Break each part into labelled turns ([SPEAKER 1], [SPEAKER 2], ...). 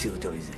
[SPEAKER 1] C'est autorisé.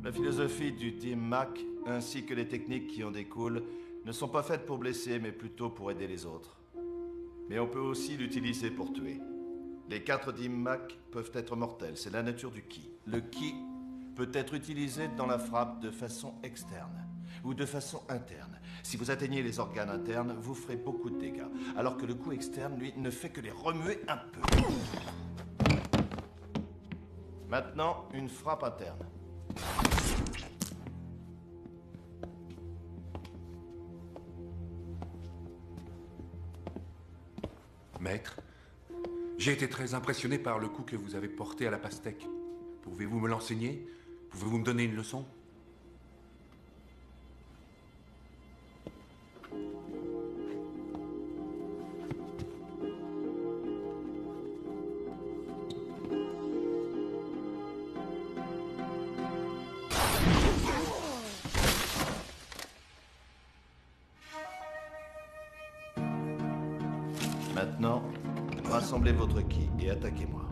[SPEAKER 2] La philosophie du Team Mac, ainsi que les techniques qui en découlent, ne sont pas faites pour blesser, mais plutôt pour aider les autres. Mais on peut aussi l'utiliser pour tuer. Les 4 Team Mac peuvent être mortels, c'est la nature du ki. Le ki peut être utilisé dans la frappe de façon externe ou de façon interne. Si vous atteignez les organes internes, vous ferez beaucoup de dégâts, alors que le coup externe, lui, ne fait que les remuer un peu. Maintenant, une frappe interne.
[SPEAKER 3] Maître, j'ai été très impressionné par le coup que vous avez porté à la pastèque. Pouvez-vous me l'enseigner? Pouvez-vous me donner une leçon?
[SPEAKER 2] Maintenant, rassemblez votre ki et attaquez-moi.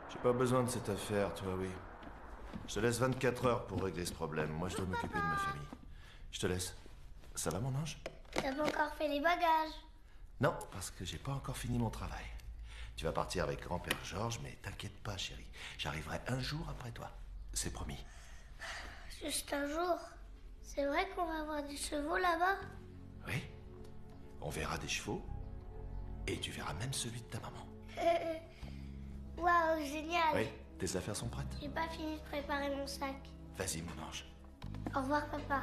[SPEAKER 2] J'ai pas besoin de cette affaire, toi, oui. Je te laisse 24 heures pour régler ce problème. Moi, je dois m'occuper de ma famille. Je te laisse. Ça va, mon ange?
[SPEAKER 4] T'as pas encore fait les bagages?
[SPEAKER 2] Non, parce que j'ai pas encore fini mon travail. Tu vas partir avec grand-père Georges, mais t'inquiète pas, chérie. J'arriverai un jour après toi. C'est promis.
[SPEAKER 4] Juste un jour. C'est vrai qu'on va avoir des chevaux là-bas?
[SPEAKER 2] Oui. On verra des chevaux. Et tu verras même celui de ta maman.
[SPEAKER 4] Waouh, génial!
[SPEAKER 2] Oui, tes affaires sont prêtes?
[SPEAKER 4] J'ai pas fini de préparer mon sac.
[SPEAKER 2] Vas-y, mon ange.
[SPEAKER 4] Au revoir, papa.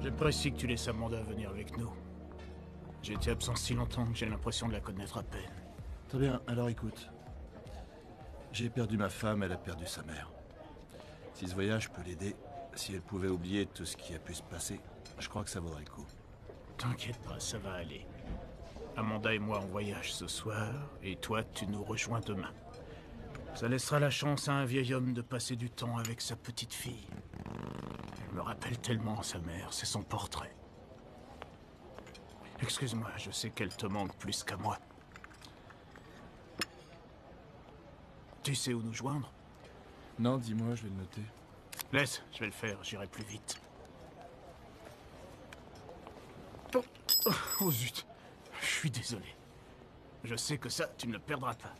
[SPEAKER 1] J'apprécie que tu laisses Amanda venir avec nous. J'ai été absent si longtemps que j'ai l'impression de la connaître à peine.
[SPEAKER 2] Très bien, alors écoute. J'ai perdu ma femme, elle a perdu sa mère. Si ce voyage peut l'aider, si elle pouvait oublier tout ce qui a pu se passer, je crois que ça vaudrait le coup.
[SPEAKER 1] T'inquiète pas, ça va aller. Amanda et moi, on voyage ce soir, et toi, tu nous rejoins demain. Ça laissera la chance à un vieil homme de passer du temps avec sa petite fille. Elle me rappelle tellement sa mère, c'est son portrait. Excuse-moi, je sais qu'elle te manque plus qu'à moi. Tu sais où nous joindre?
[SPEAKER 2] Non, dis-moi, je vais le noter.
[SPEAKER 1] Laisse, je vais le faire, j'irai plus vite. Oh zut, je suis désolé. Je sais que ça, tu ne le perdras pas.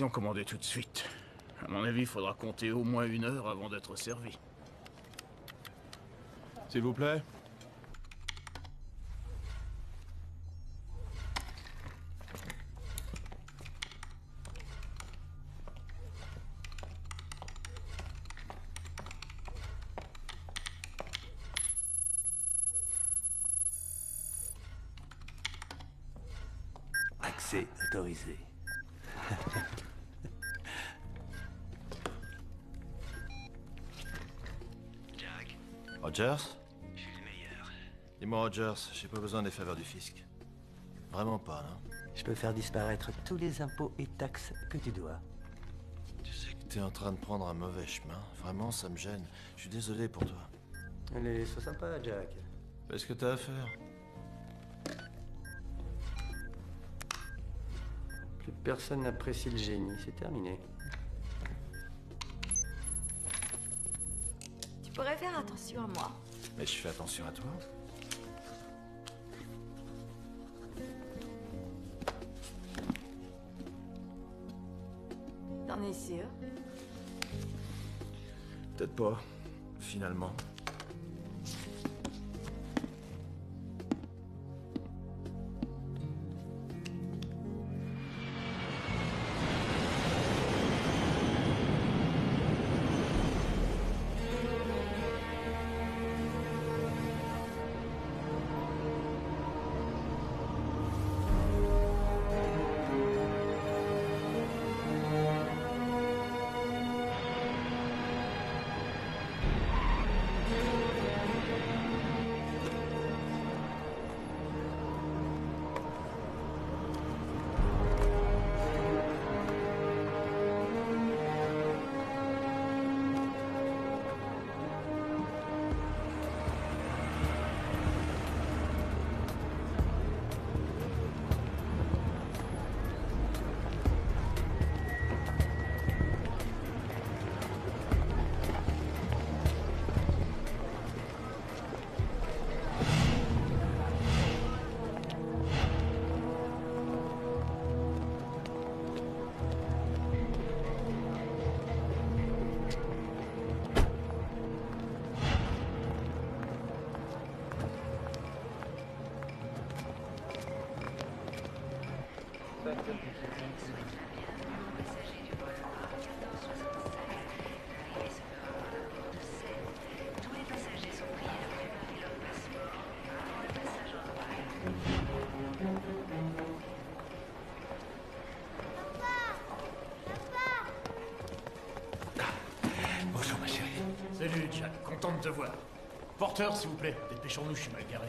[SPEAKER 1] ration commandée tout de suite. À mon avis, il faudra compter au moins 1 heure avant d'être servi.
[SPEAKER 5] S'il vous plaît.
[SPEAKER 6] Accès autorisé.
[SPEAKER 7] Jack,
[SPEAKER 2] Rogers?
[SPEAKER 7] je suis le meilleur.
[SPEAKER 2] Dis-moi, Rogers, j'ai pas besoin des faveurs du fisc. Vraiment pas, non?
[SPEAKER 6] Je peux faire disparaître tous les impôts et taxes que tu dois.
[SPEAKER 2] Tu sais que t'es en train de prendre un mauvais chemin. Vraiment, ça me gêne. Je suis désolé pour toi.
[SPEAKER 6] Allez, sois sympa, Jack.
[SPEAKER 2] Fais ce que t'as à faire.
[SPEAKER 6] Plus personne n'apprécie le génie, c'est terminé.
[SPEAKER 8] Tu pourrais faire attention à moi.
[SPEAKER 2] Mais je fais attention à toi.
[SPEAKER 8] T'en es sûr?
[SPEAKER 2] Peut-être pas, finalement.
[SPEAKER 6] Bonjour, ma chérie.
[SPEAKER 1] Salut, Jack. Content de te voir. Porteur, s'il vous plaît. Dépêchons-nous, je suis mal garé.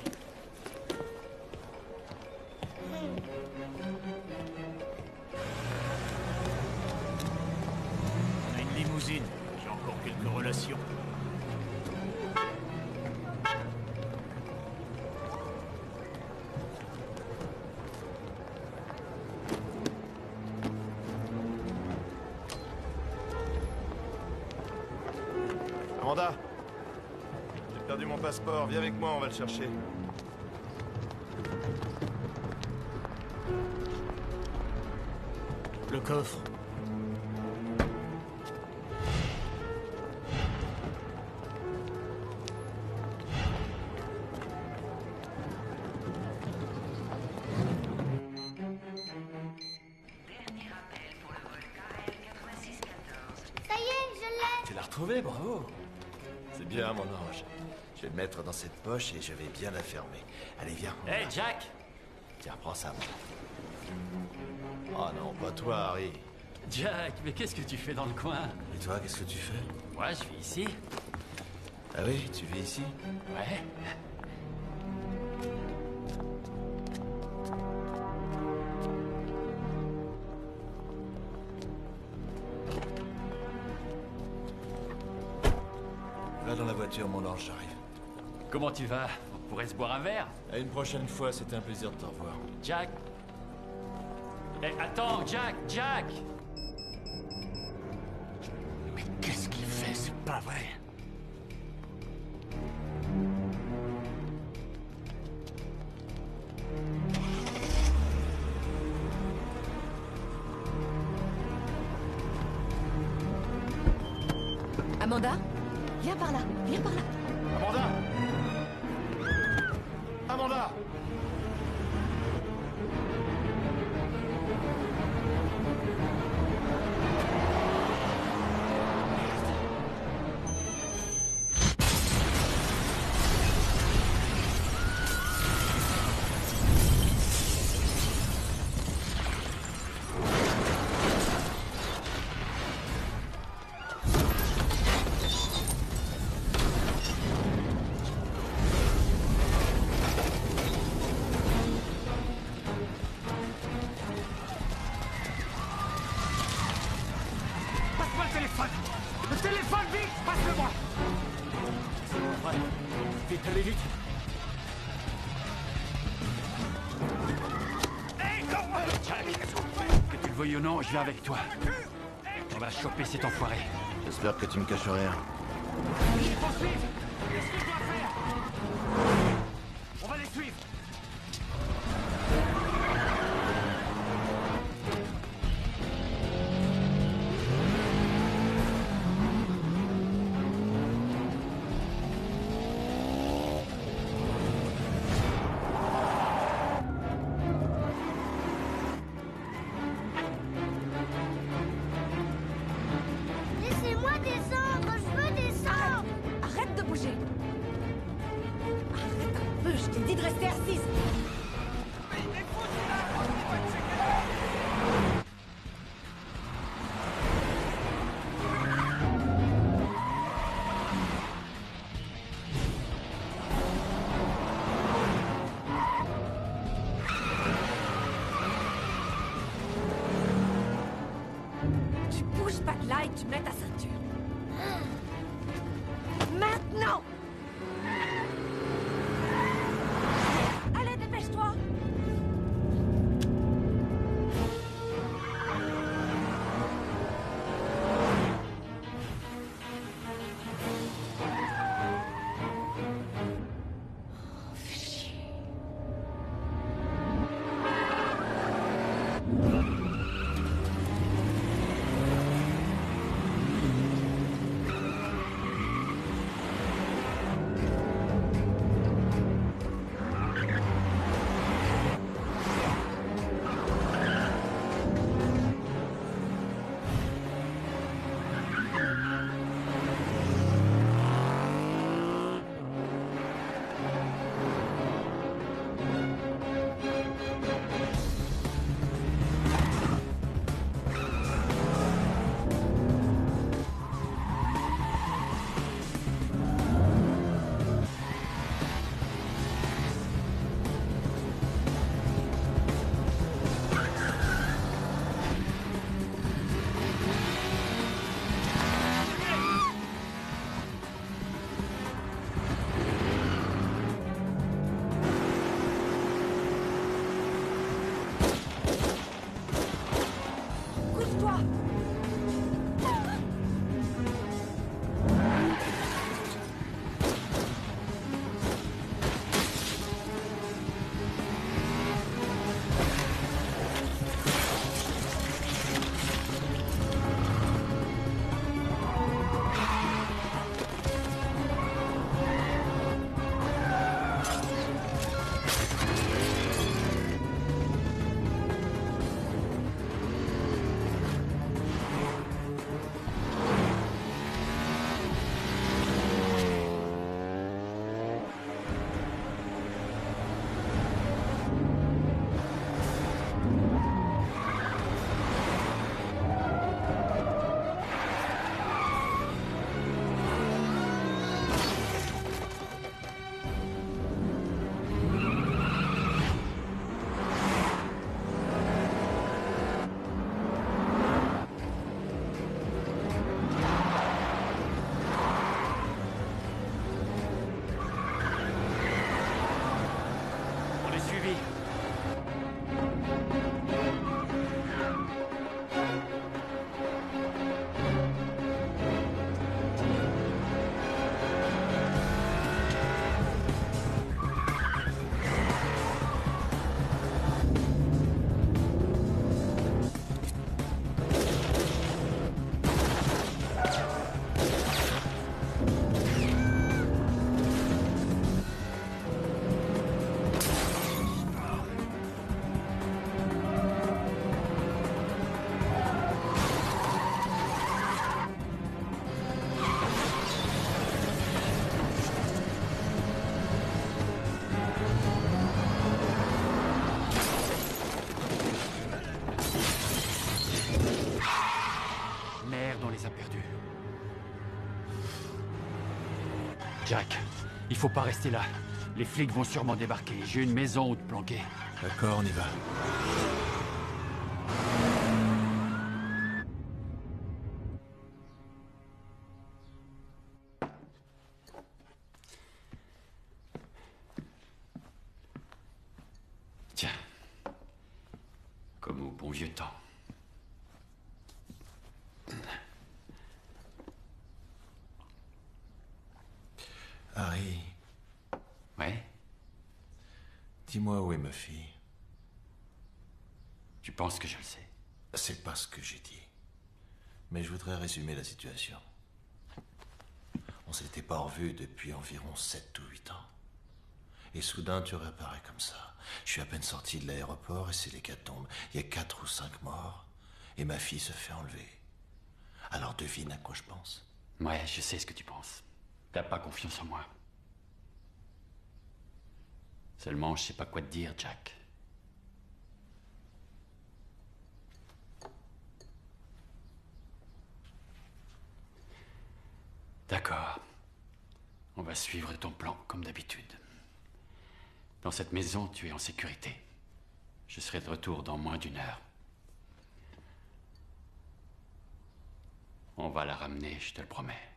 [SPEAKER 1] On a une limousine. J'ai encore quelques relations.
[SPEAKER 2] Amanda, j'ai perdu mon passeport. Viens avec moi, on va le chercher.
[SPEAKER 1] Le coffre.
[SPEAKER 4] Ça y est, je l'ai.
[SPEAKER 2] Tu l'as retrouvé, bravo. C'est bien, mon ange. Je vais le mettre dans cette poche et je vais bien la fermer. Allez, viens.
[SPEAKER 7] Hey, Jack!
[SPEAKER 2] Tiens, prends ça. Oh non, pas toi, Harry.
[SPEAKER 7] Jack, mais qu'est-ce que tu fais dans le coin?
[SPEAKER 2] Et toi, qu'est-ce que tu fais?
[SPEAKER 7] Moi, je vis ici.
[SPEAKER 2] Ah oui, tu vis ici?
[SPEAKER 7] Ouais.
[SPEAKER 2] Va dans la voiture, mon ange, j'arrive.
[SPEAKER 7] Comment tu vas? On pourrait se boire un verre?
[SPEAKER 2] À une prochaine fois, c'était un plaisir de te revoir.
[SPEAKER 7] Jack? Eh, attends, Jack! Jack!
[SPEAKER 1] Mais qu'est-ce qu'il fait? C'est pas vrai.
[SPEAKER 8] Amanda? Viens par là, viens par là.
[SPEAKER 2] Amanda! Amanda!
[SPEAKER 1] Passe-moi le téléphone! Le téléphone, vite! Passe-le-moi!
[SPEAKER 7] Ouais. Vite, allez vite. Jack, que tu le veuilles ou non, je viens avec toi. On va choper cet enfoiré.
[SPEAKER 2] J'espère que tu me caches rien.
[SPEAKER 1] Il faut suivre! Qu'est-ce que je dois faire? On va les suivre!
[SPEAKER 4] Laissez-moi descendre, je veux descendre.
[SPEAKER 8] Arrête de bouger. Arrête un peu, je t'ai dit de rester assise. Tu bouges pas de là et tu mets ta ceinture. Maintenant! Allez, dépêche-toi! Fais chier. Couche-toi!
[SPEAKER 7] on les a perdus. Jack, il faut pas rester là. Les flics vont sûrement débarquer. J'ai une maison où te planquer.
[SPEAKER 1] D'accord, on y va.
[SPEAKER 7] Tiens. Comme au bon vieux temps.
[SPEAKER 2] Harry,
[SPEAKER 7] Ouais?
[SPEAKER 2] dis-moi où est ma fille.
[SPEAKER 7] Tu penses que je le sais?
[SPEAKER 2] C'est pas ce que j'ai dit. Mais je voudrais résumer la situation. On s'était pas revus depuis environ 7 ou 8 ans. Et soudain, tu réapparais comme ça. Je suis à peine sorti de l'aéroport et c'est l'hécatombe. Il y a 4 ou 5 morts. Et ma fille se fait enlever. Alors devine à quoi je pense.
[SPEAKER 7] Ouais, je sais ce que tu penses. T'as pas confiance en moi. Seulement, je sais pas quoi te dire, Jack. D'accord. On va suivre ton plan, comme d'habitude. Dans cette maison, tu es en sécurité. Je serai de retour dans moins d'1 heure. On va la ramener, je te le promets.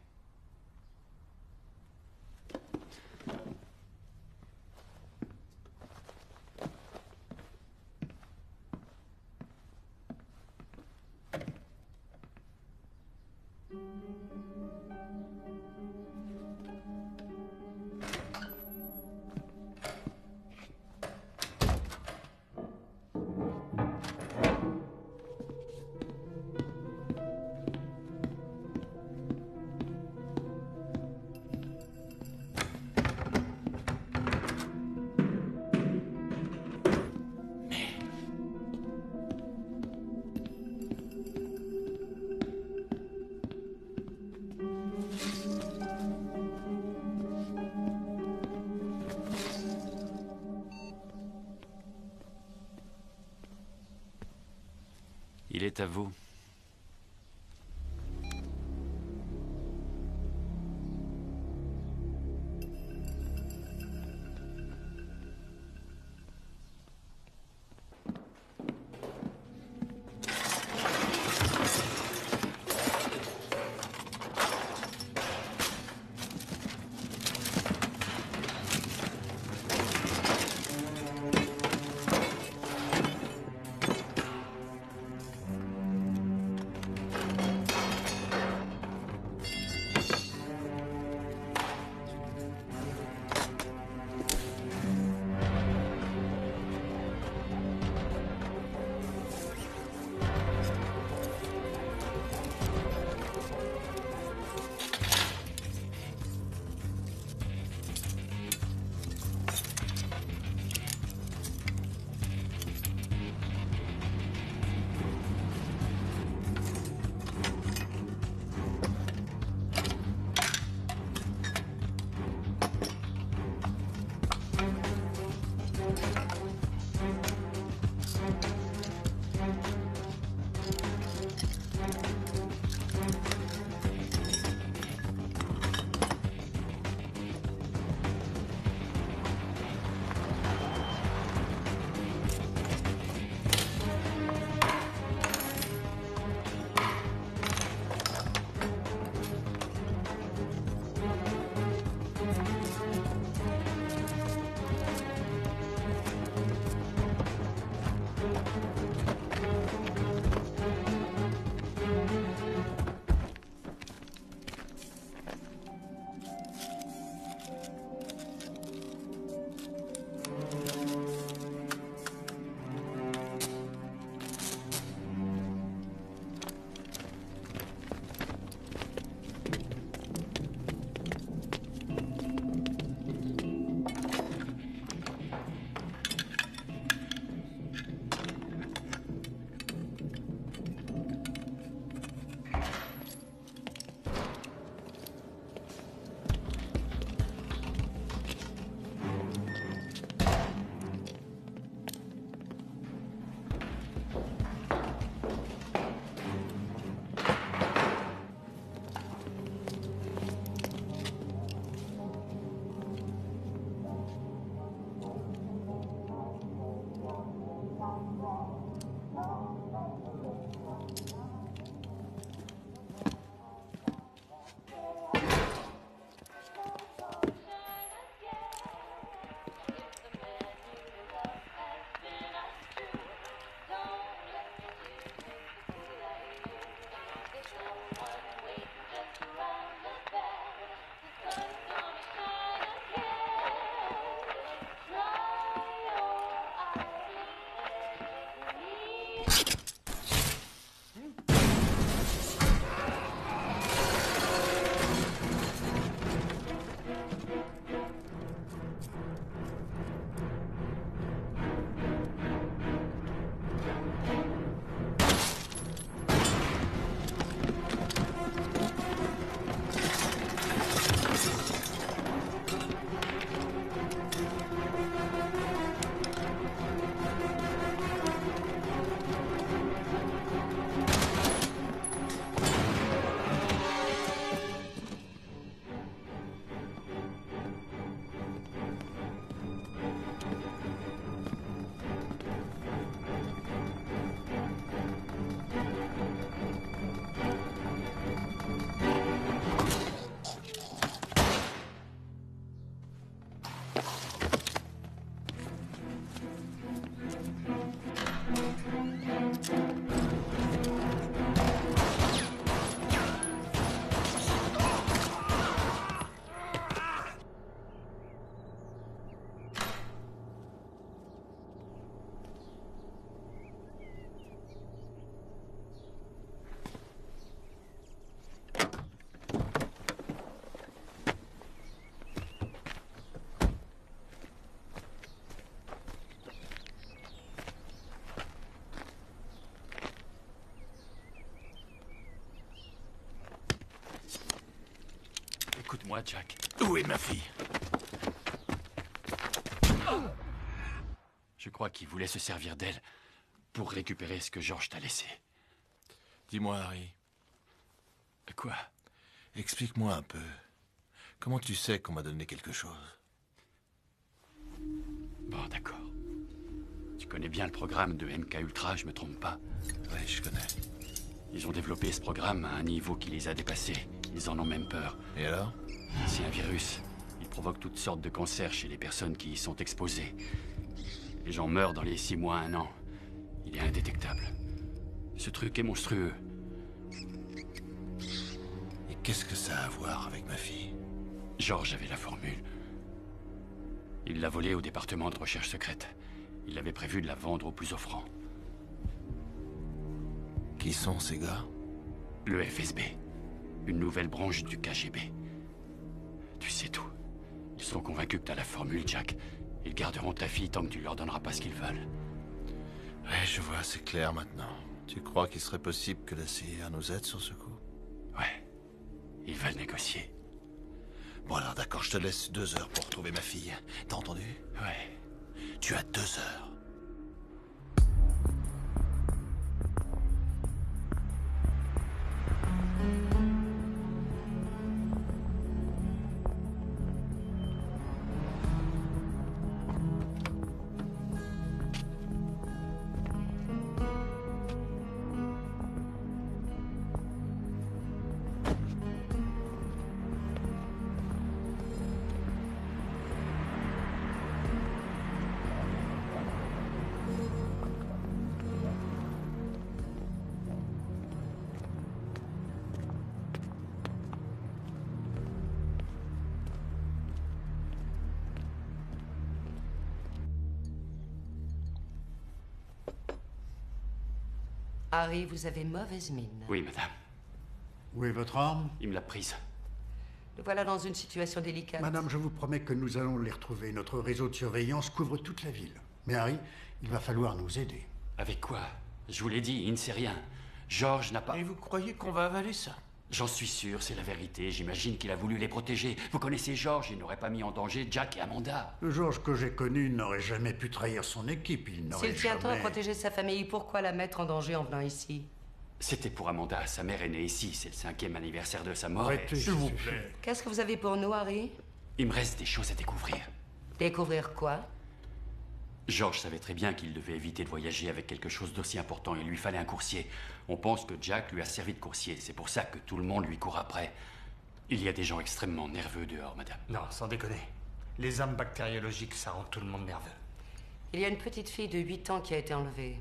[SPEAKER 7] Il est à vous. Écoute-moi, Jack.
[SPEAKER 1] Où est ma fille?
[SPEAKER 7] Je crois qu'il voulait se servir d'elle pour récupérer ce que George t'a laissé.
[SPEAKER 5] Dis-moi, Harry,
[SPEAKER 7] Quoi?
[SPEAKER 5] explique-moi un peu. Comment tu sais qu'on m'a donné quelque chose?
[SPEAKER 7] Bon, d'accord. Tu connais bien le programme de MK Ultra, je me trompe pas?
[SPEAKER 5] Oui, je connais.
[SPEAKER 7] Ils ont développé ce programme à un niveau qui les a dépassés. Ils en ont même peur.
[SPEAKER 5] Et alors?
[SPEAKER 7] C'est un virus. Il provoque toutes sortes de cancers chez les personnes qui y sont exposées. Les gens meurent dans les 6 mois à 1 an. Il est indétectable. Ce truc est monstrueux.
[SPEAKER 5] Et qu'est-ce que ça a à voir avec ma fille?
[SPEAKER 7] George avait la formule. Il l'a volée au département de recherche secrète. Il avait prévu de la vendre au plus offrant.
[SPEAKER 5] Qui sont ces gars?
[SPEAKER 7] Le FSB. Une nouvelle branche du KGB. Tu sais tout. Ils sont convaincus que t'as la formule, Jack. Ils garderont ta fille tant que tu leur donneras pas ce qu'ils veulent.
[SPEAKER 5] Ouais, je vois, c'est clair maintenant. Tu crois qu'il serait possible que la CIA nous aide sur ce coup?
[SPEAKER 7] Ouais. Ils veulent négocier.
[SPEAKER 5] Bon alors d'accord, je te laisse 2 heures pour retrouver ma fille. T'as entendu?
[SPEAKER 7] Ouais.
[SPEAKER 5] Tu as 2 heures.
[SPEAKER 9] Harry, vous avez mauvaise mine.
[SPEAKER 7] Oui, madame.
[SPEAKER 10] Où est votre arme?
[SPEAKER 7] Il me l'a prise.
[SPEAKER 9] Le voilà dans une situation délicate.
[SPEAKER 10] Madame, je vous promets que nous allons les retrouver. Notre réseau de surveillance couvre toute la ville. Mais Harry, il va falloir nous aider.
[SPEAKER 7] Avec quoi? Je vous l'ai dit, il ne sait rien. George n'a pas...
[SPEAKER 1] Et vous croyez qu'on va avaler ça?
[SPEAKER 7] J'en suis sûr, c'est la vérité. J'imagine qu'il a voulu les protéger. Vous connaissez George, il n'aurait pas mis en danger Jack et Amanda.
[SPEAKER 10] Le George que j'ai connu n'aurait jamais pu trahir son équipe. Il n'aurait
[SPEAKER 9] S'il tient tant à
[SPEAKER 10] jamais...
[SPEAKER 9] protéger sa famille, pourquoi la mettre en danger en venant ici?
[SPEAKER 7] C'était pour Amanda. Sa mère est née ici. C'est le 5e anniversaire de sa mort.
[SPEAKER 10] Arrêtez, s'il vous plaît.
[SPEAKER 9] Qu'est-ce que vous avez pour nous, Harry?
[SPEAKER 7] Il me reste des choses à découvrir.
[SPEAKER 9] Découvrir quoi?
[SPEAKER 7] George savait très bien qu'il devait éviter de voyager avec quelque chose d'aussi important. Il lui fallait un coursier. On pense que Jack lui a servi de coursier. C'est pour ça que tout le monde lui court après. Il y a des gens extrêmement nerveux dehors, madame.
[SPEAKER 11] Non, sans déconner. Les armes bactériologiques, ça rend tout le monde nerveux.
[SPEAKER 9] Il y a une petite fille de 8 ans qui a été enlevée.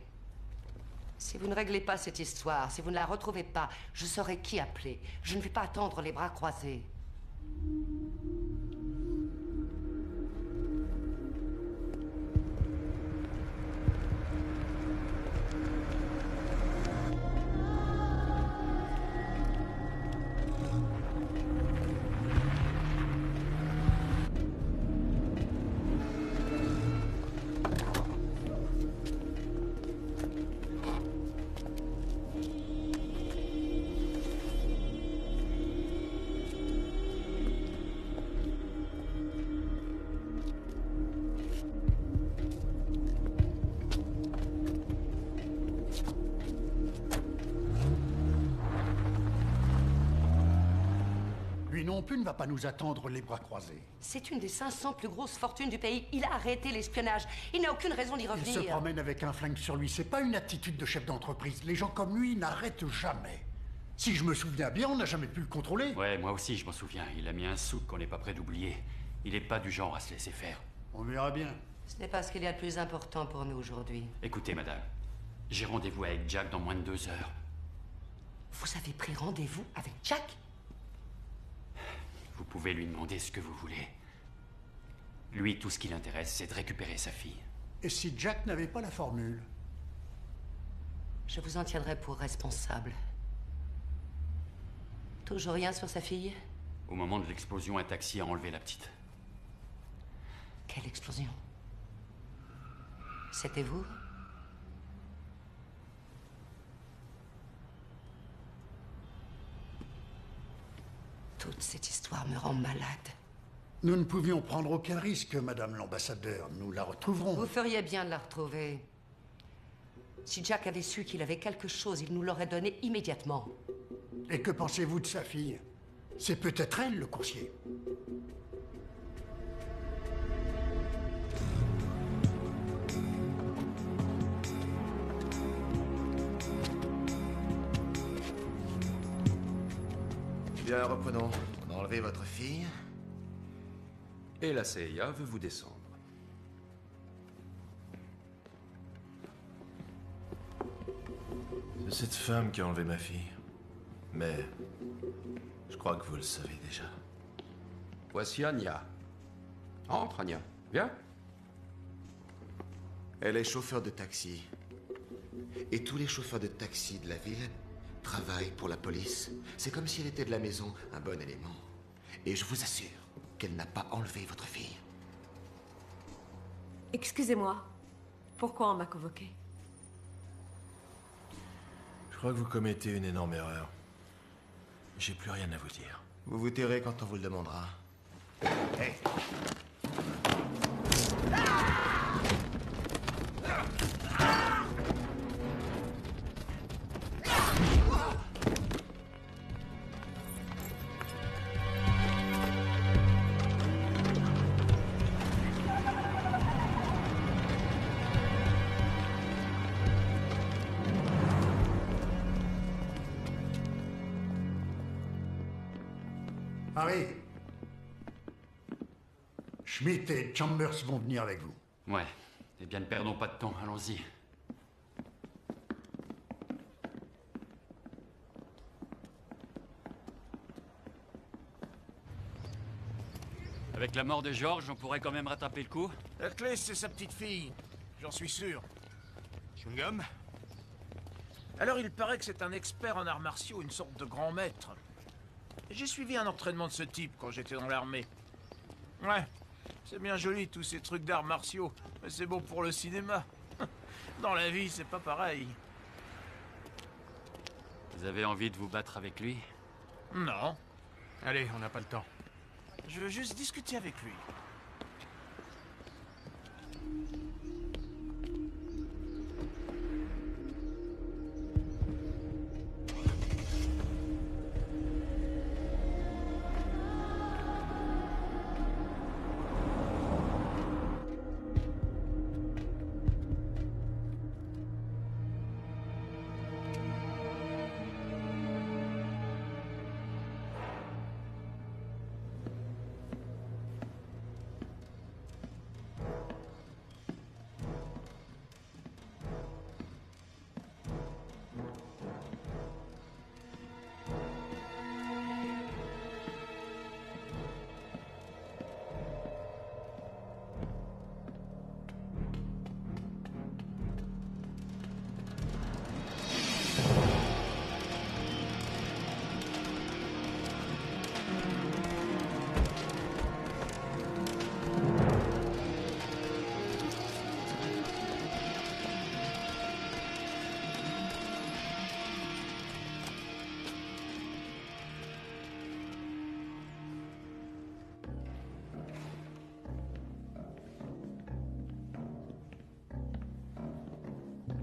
[SPEAKER 9] Si vous ne réglez pas cette histoire, si vous ne la retrouvez pas, je saurai qui appeler. Je ne vais pas attendre les bras croisés.
[SPEAKER 10] Lui non plus ne va pas nous attendre les bras croisés.
[SPEAKER 9] C'est une des 500 plus grosses fortunes du pays. Il a arrêté l'espionnage. Il n'a aucune raison d'y
[SPEAKER 10] Il
[SPEAKER 9] revenir.
[SPEAKER 10] se promène avec un flingue sur lui. C'est pas une attitude de chef d'entreprise. Les gens comme lui n'arrêtent jamais. Si je me souviens bien, on n'a jamais pu le contrôler.
[SPEAKER 7] Ouais, moi aussi, je m'en souviens. Il a mis un souk qu'on n'est pas prêt d'oublier. Il n'est pas du genre à se laisser faire.
[SPEAKER 10] On verra bien.
[SPEAKER 9] Ce n'est pas ce qu'il y a de plus important pour nous aujourd'hui.
[SPEAKER 7] Écoutez, madame. J'ai rendez-vous avec Jack dans moins de 2 heures.
[SPEAKER 9] Vous avez pris rendez-vous avec Jack?
[SPEAKER 7] Vous pouvez lui demander ce que vous voulez. Lui, tout ce qui l'intéresse, c'est de récupérer sa fille.
[SPEAKER 10] Et si Jack n'avait pas la formule?
[SPEAKER 9] Je vous en tiendrai pour responsable. Toujours rien sur sa fille?
[SPEAKER 7] Au moment de l'explosion, un taxi a enlevé la petite.
[SPEAKER 9] Quelle explosion? C'était vous? Toute cette histoire me rend malade.
[SPEAKER 10] Nous ne pouvions prendre aucun risque, Madame l'ambassadeur. Nous la retrouverons.
[SPEAKER 9] Vous feriez bien de la retrouver. Si Jack avait su qu'il avait quelque chose, il nous l'aurait donné immédiatement.
[SPEAKER 10] Et que pensez-vous de sa fille? C'est peut-être elle, le coursier.
[SPEAKER 2] Bien, reprenons. On a enlevé votre fille.
[SPEAKER 3] Et la CIA veut vous descendre.
[SPEAKER 2] C'est cette femme qui a enlevé ma fille. Mais je crois que vous le savez déjà.
[SPEAKER 3] Voici Anya. Entre, Anya. Viens.
[SPEAKER 12] Elle est chauffeur de taxi. Et tous les chauffeurs de taxi de la ville travaillent pour la police. C'est comme si elle était de la maison, un bon élément. Et je vous assure qu'elle n'a pas enlevé votre fille.
[SPEAKER 8] Excusez-moi. Pourquoi on m'a convoqué?
[SPEAKER 2] Je crois que vous commettez une énorme erreur. J'ai plus rien à vous dire.
[SPEAKER 12] Vous vous tairez quand on vous le demandera. Hey.
[SPEAKER 10] Harry. Schmidt et Chambers vont venir avec vous.
[SPEAKER 7] Ouais. Eh bien, ne perdons pas de temps. Allons-y. Avec la mort de George, on pourrait quand même rattraper le coup.
[SPEAKER 1] La clé, c'est sa petite fille. J'en suis sûr.
[SPEAKER 11] Chewing-gum?
[SPEAKER 1] Alors, il paraît que c'est un expert en arts martiaux, une sorte de grand maître. J'ai suivi un entraînement de ce type quand j'étais dans l'armée. Ouais, c'est bien joli tous ces trucs d'arts martiaux, mais c'est bon pour le cinéma. Dans la vie, c'est pas pareil.
[SPEAKER 7] Vous avez envie de vous battre avec lui?
[SPEAKER 1] Non.
[SPEAKER 11] Allez, on n'a pas le temps.
[SPEAKER 1] Je veux juste discuter avec lui.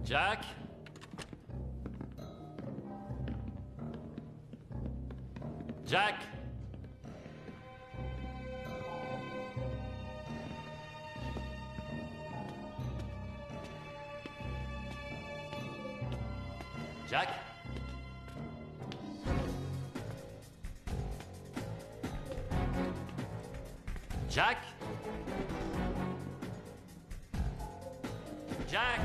[SPEAKER 7] Jack? Jack? Jack? Jack? Jack?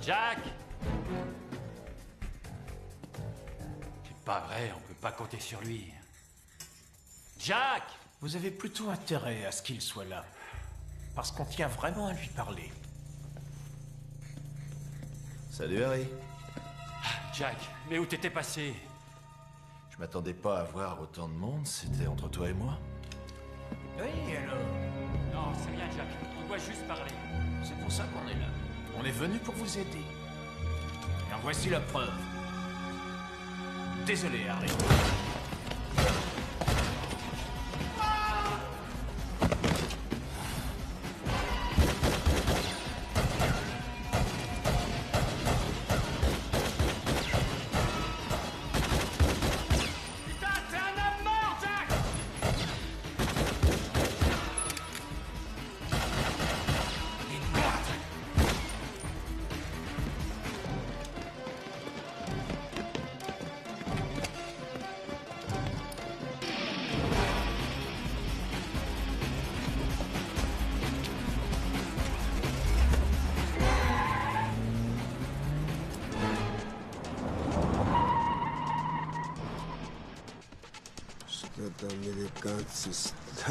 [SPEAKER 7] Jack? C'est pas vrai, on peut pas compter sur lui. Jack!
[SPEAKER 1] Vous avez plutôt intérêt à ce qu'il soit là. Parce qu'on tient vraiment à lui parler.
[SPEAKER 2] Salut Harry.
[SPEAKER 7] Jack, mais où t'étais passé?
[SPEAKER 2] Je m'attendais pas à voir autant de monde, c'était entre toi et moi.
[SPEAKER 1] Oui, alors.
[SPEAKER 7] Non, c'est rien, Jack. On doit juste parler.
[SPEAKER 1] C'est pour ça qu'on est là. On est venu pour vous aider. Et en voici la preuve. Désolé, Harry.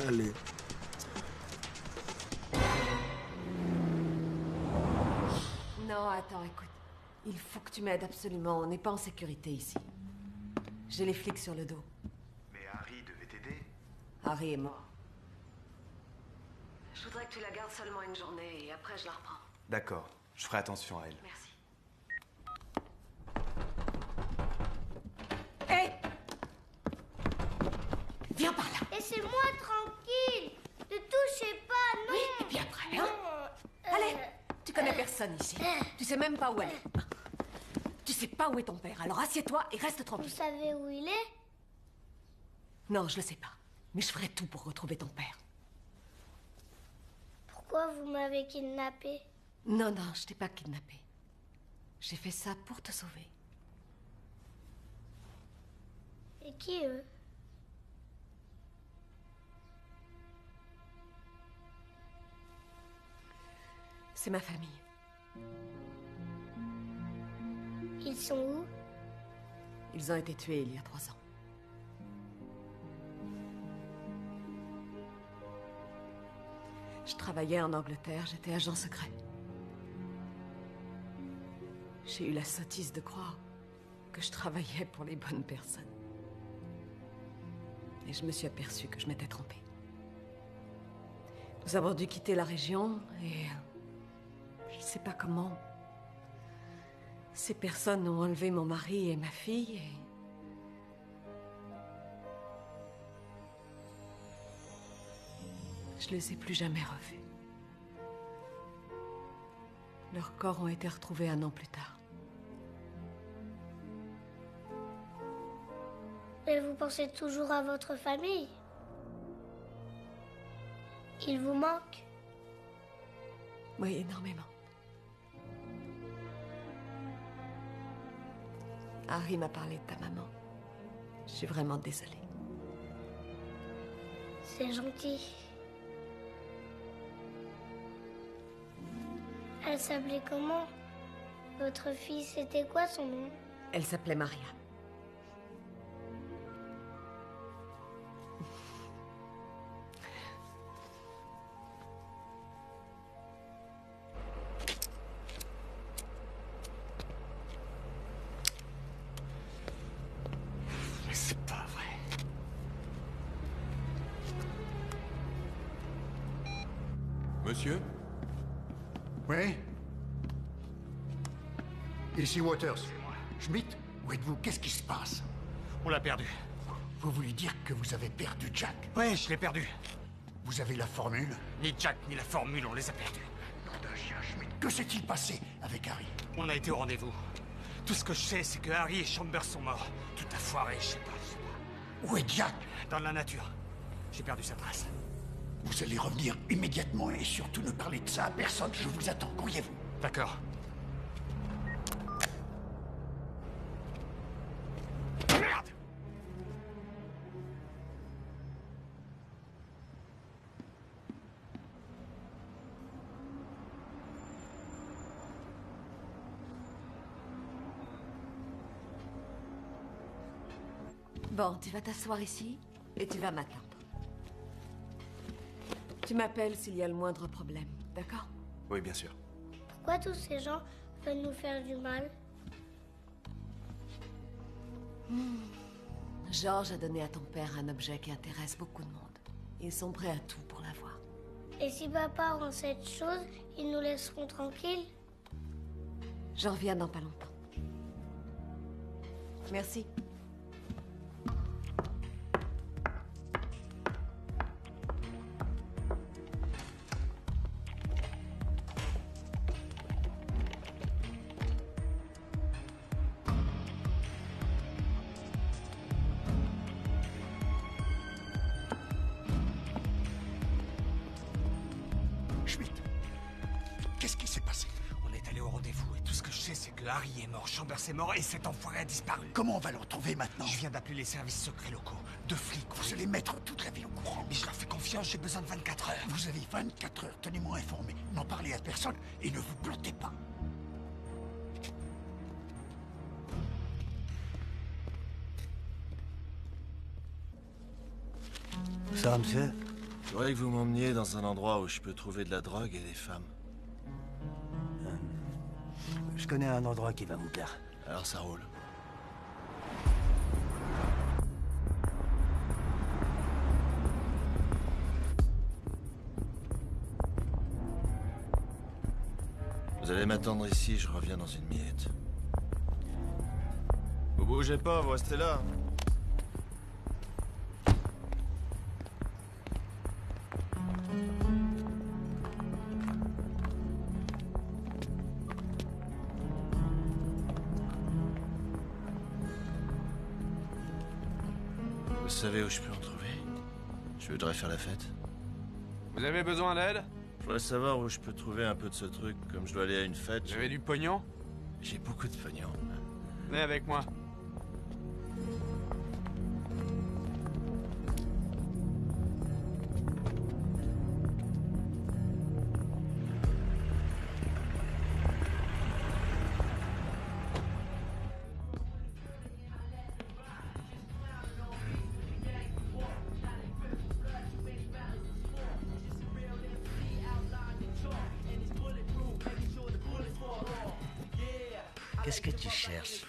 [SPEAKER 13] Allez.
[SPEAKER 8] Non, attends, écoute. Il faut que tu m'aides absolument. On n'est pas en sécurité ici. J'ai les flics sur le dos.
[SPEAKER 14] Mais Harry devait t'aider.
[SPEAKER 8] Harry est mort.
[SPEAKER 9] Je voudrais que tu la gardes seulement une journée et après je la reprends.
[SPEAKER 14] D'accord, je ferai attention à elle.
[SPEAKER 9] Merci.
[SPEAKER 8] Hé! Viens par là.
[SPEAKER 4] Laissez-moi tranquille. Ne touchez pas, non.
[SPEAKER 8] Oui, et puis après, hein? Allez, tu connais personne ici. Tu sais même pas où elle est. Tu sais pas où est ton père, alors assieds-toi et reste tranquille.
[SPEAKER 4] Vous savez où il est?
[SPEAKER 8] Non, je le sais pas. Mais je ferai tout pour retrouver ton père.
[SPEAKER 4] Pourquoi vous m'avez kidnappé?
[SPEAKER 8] Non, non, je t'ai pas kidnappé. J'ai fait ça pour te sauver.
[SPEAKER 4] Et qui, eux?
[SPEAKER 8] C'est ma famille.
[SPEAKER 4] Ils sont où?
[SPEAKER 8] Ils ont été tués il y a 3 ans. Je travaillais en Angleterre, j'étais agent secret. J'ai eu la sottise de croire que je travaillais pour les bonnes personnes. Et je me suis aperçue que je m'étais trompée. Nous avons dû quitter la région et... je sais pas comment... ces personnes ont enlevé mon mari et ma fille et... je les ai plus jamais revus. Leurs corps ont été retrouvés 1 an plus tard.
[SPEAKER 4] Mais vous pensez toujours à votre famille? Il vous manque?
[SPEAKER 8] Oui, énormément. Harry m'a parlé de ta maman. Je suis vraiment désolée.
[SPEAKER 4] C'est gentil. Elle s'appelait comment? Votre fille, c'était quoi son nom?
[SPEAKER 8] Elle s'appelait Maria.
[SPEAKER 1] Mais c'est pas vrai.
[SPEAKER 3] Monsieur?
[SPEAKER 10] Oui? Ici Waters. Schmidt, où êtes-vous? Qu'est-ce qui se passe?
[SPEAKER 11] On l'a perdu.
[SPEAKER 10] Vous voulez dire que vous avez perdu Jack?
[SPEAKER 11] Ouais, je l'ai perdu.
[SPEAKER 10] Vous avez la formule?
[SPEAKER 11] Ni Jack ni la formule, on les a perdus.
[SPEAKER 10] Nom d'un chien, Schmidt. Que s'est-il passé avec Harry?
[SPEAKER 11] On a été au rendez-vous. Tout ce que je sais, c'est que Harry et Chambers sont morts. Tout a foiré, je sais pas.
[SPEAKER 10] Où est Jack?
[SPEAKER 11] Dans la nature. J'ai perdu sa trace.
[SPEAKER 10] Vous allez revenir immédiatement et surtout ne parlez de ça à personne. Je vous attends, courriez-vous.
[SPEAKER 11] D'accord. Merde!
[SPEAKER 8] Bon, tu vas t'asseoir ici et tu vas m'attendre. Tu m'appelles s'il y a le moindre problème, d'accord?
[SPEAKER 14] Oui, bien sûr.
[SPEAKER 4] Pourquoi tous ces gens veulent nous faire du mal?
[SPEAKER 8] George a donné à ton père un objet qui intéresse beaucoup de monde. Ils sont prêts à tout pour l'avoir.
[SPEAKER 4] Et si papa rend cette chose, ils nous laisseront tranquilles?
[SPEAKER 8] Je reviens dans pas longtemps. Merci.
[SPEAKER 10] Schmidt, qu'est-ce qui s'est passé?
[SPEAKER 11] On est allé au rendez-vous et tout ce que je sais, c'est que Harry est mort, Chambers est mort et cet enfoiré a disparu.
[SPEAKER 10] Comment on va le retrouver maintenant?
[SPEAKER 11] Je viens d'appeler les services secrets locaux. 2 flics.
[SPEAKER 10] Vous allez mettre toute la ville au courant.
[SPEAKER 11] Mais je leur fais confiance, j'ai besoin de 24 heures.
[SPEAKER 10] Vous avez 24 heures, tenez-moi informé. N'en parlez à personne et ne vous plantez pas.
[SPEAKER 6] Ça va, monsieur?
[SPEAKER 5] Je voudrais que vous m'emmeniez dans un endroit où je peux trouver de la drogue et des femmes.
[SPEAKER 6] Je connais un endroit qui va vous plaire.
[SPEAKER 5] Alors ça roule. Vous allez m'attendre ici, je reviens dans une minute. Vous bougez pas, vous restez là. Vous savez où je peux en trouver? Je voudrais faire la fête.
[SPEAKER 13] Vous avez besoin d'aide?
[SPEAKER 5] Je voudrais savoir où je peux trouver un peu de ce truc, comme je dois aller à une fête.
[SPEAKER 13] Vous avez du pognon?
[SPEAKER 5] J'ai beaucoup de pognon.
[SPEAKER 13] Venez avec moi.
[SPEAKER 6] Qu'est-ce que tu cherches?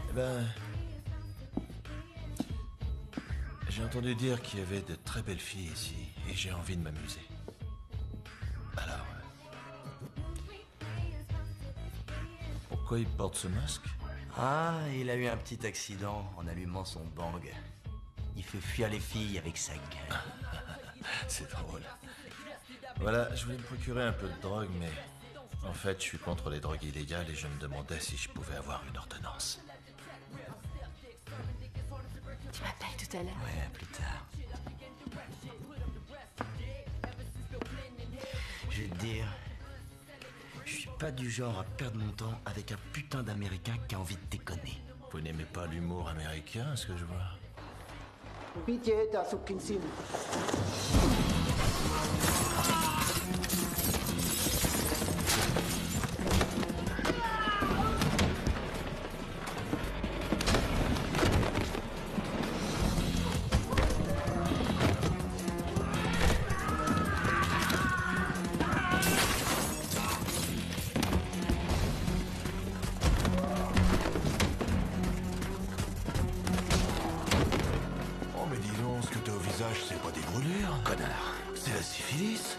[SPEAKER 5] Eh ben... J'ai entendu dire qu'il y avait de très belles filles ici, et j'ai envie de m'amuser. Alors... Pourquoi il porte ce masque?
[SPEAKER 6] Ah, il a eu un petit accident en allumant son bang. Il fait fuir les filles avec sa gueule.
[SPEAKER 5] C'est drôle. Voilà, je voulais me procurer un peu de drogue, mais... En fait, je suis contre les drogues illégales et je me demandais si je pouvais avoir une ordonnance.
[SPEAKER 8] Tu m'appelles tout à l'heure?
[SPEAKER 6] Ouais, plus tard. Je vais te dire... Je suis pas du genre à perdre mon temps avec un putain d'Américain qui a envie de déconner.
[SPEAKER 5] Vous n'aimez pas l'humour américain, ce que je vois?
[SPEAKER 15] Pitié, t'as Sukkinsin.
[SPEAKER 5] Oh, mais dis donc, ce que t'as au visage, c'est pas des brûlures, connard. C'est la syphilis.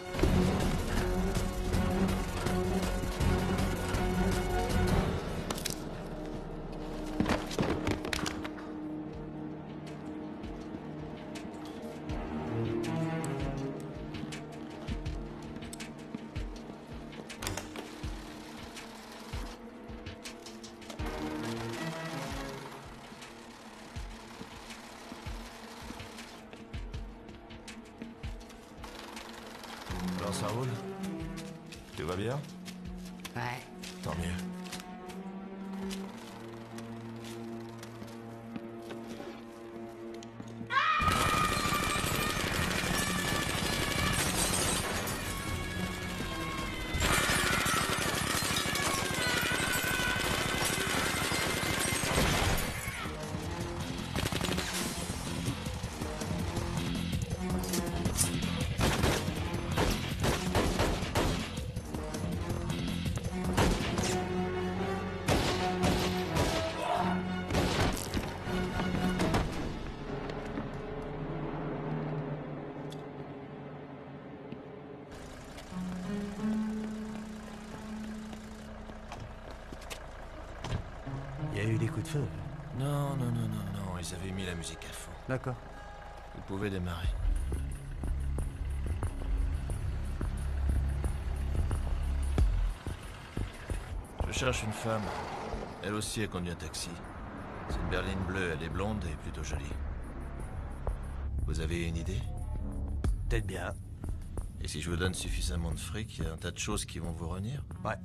[SPEAKER 5] Alors ça roule? Tout va bien?
[SPEAKER 9] Ouais.
[SPEAKER 5] Tant mieux.
[SPEAKER 16] de feu.
[SPEAKER 5] Non, non, non, non, non, ils avaient mis la musique à fond.
[SPEAKER 16] D'accord.
[SPEAKER 5] Vous pouvez démarrer. Je cherche une femme. Elle aussi a conduit un taxi. C'est une berline bleue, elle est blonde et plutôt jolie. Vous avez une idée?
[SPEAKER 16] Peut-être bien.
[SPEAKER 5] Et si je vous donne suffisamment de fric, il y a un tas de choses qui vont vous revenir?
[SPEAKER 16] Ouais.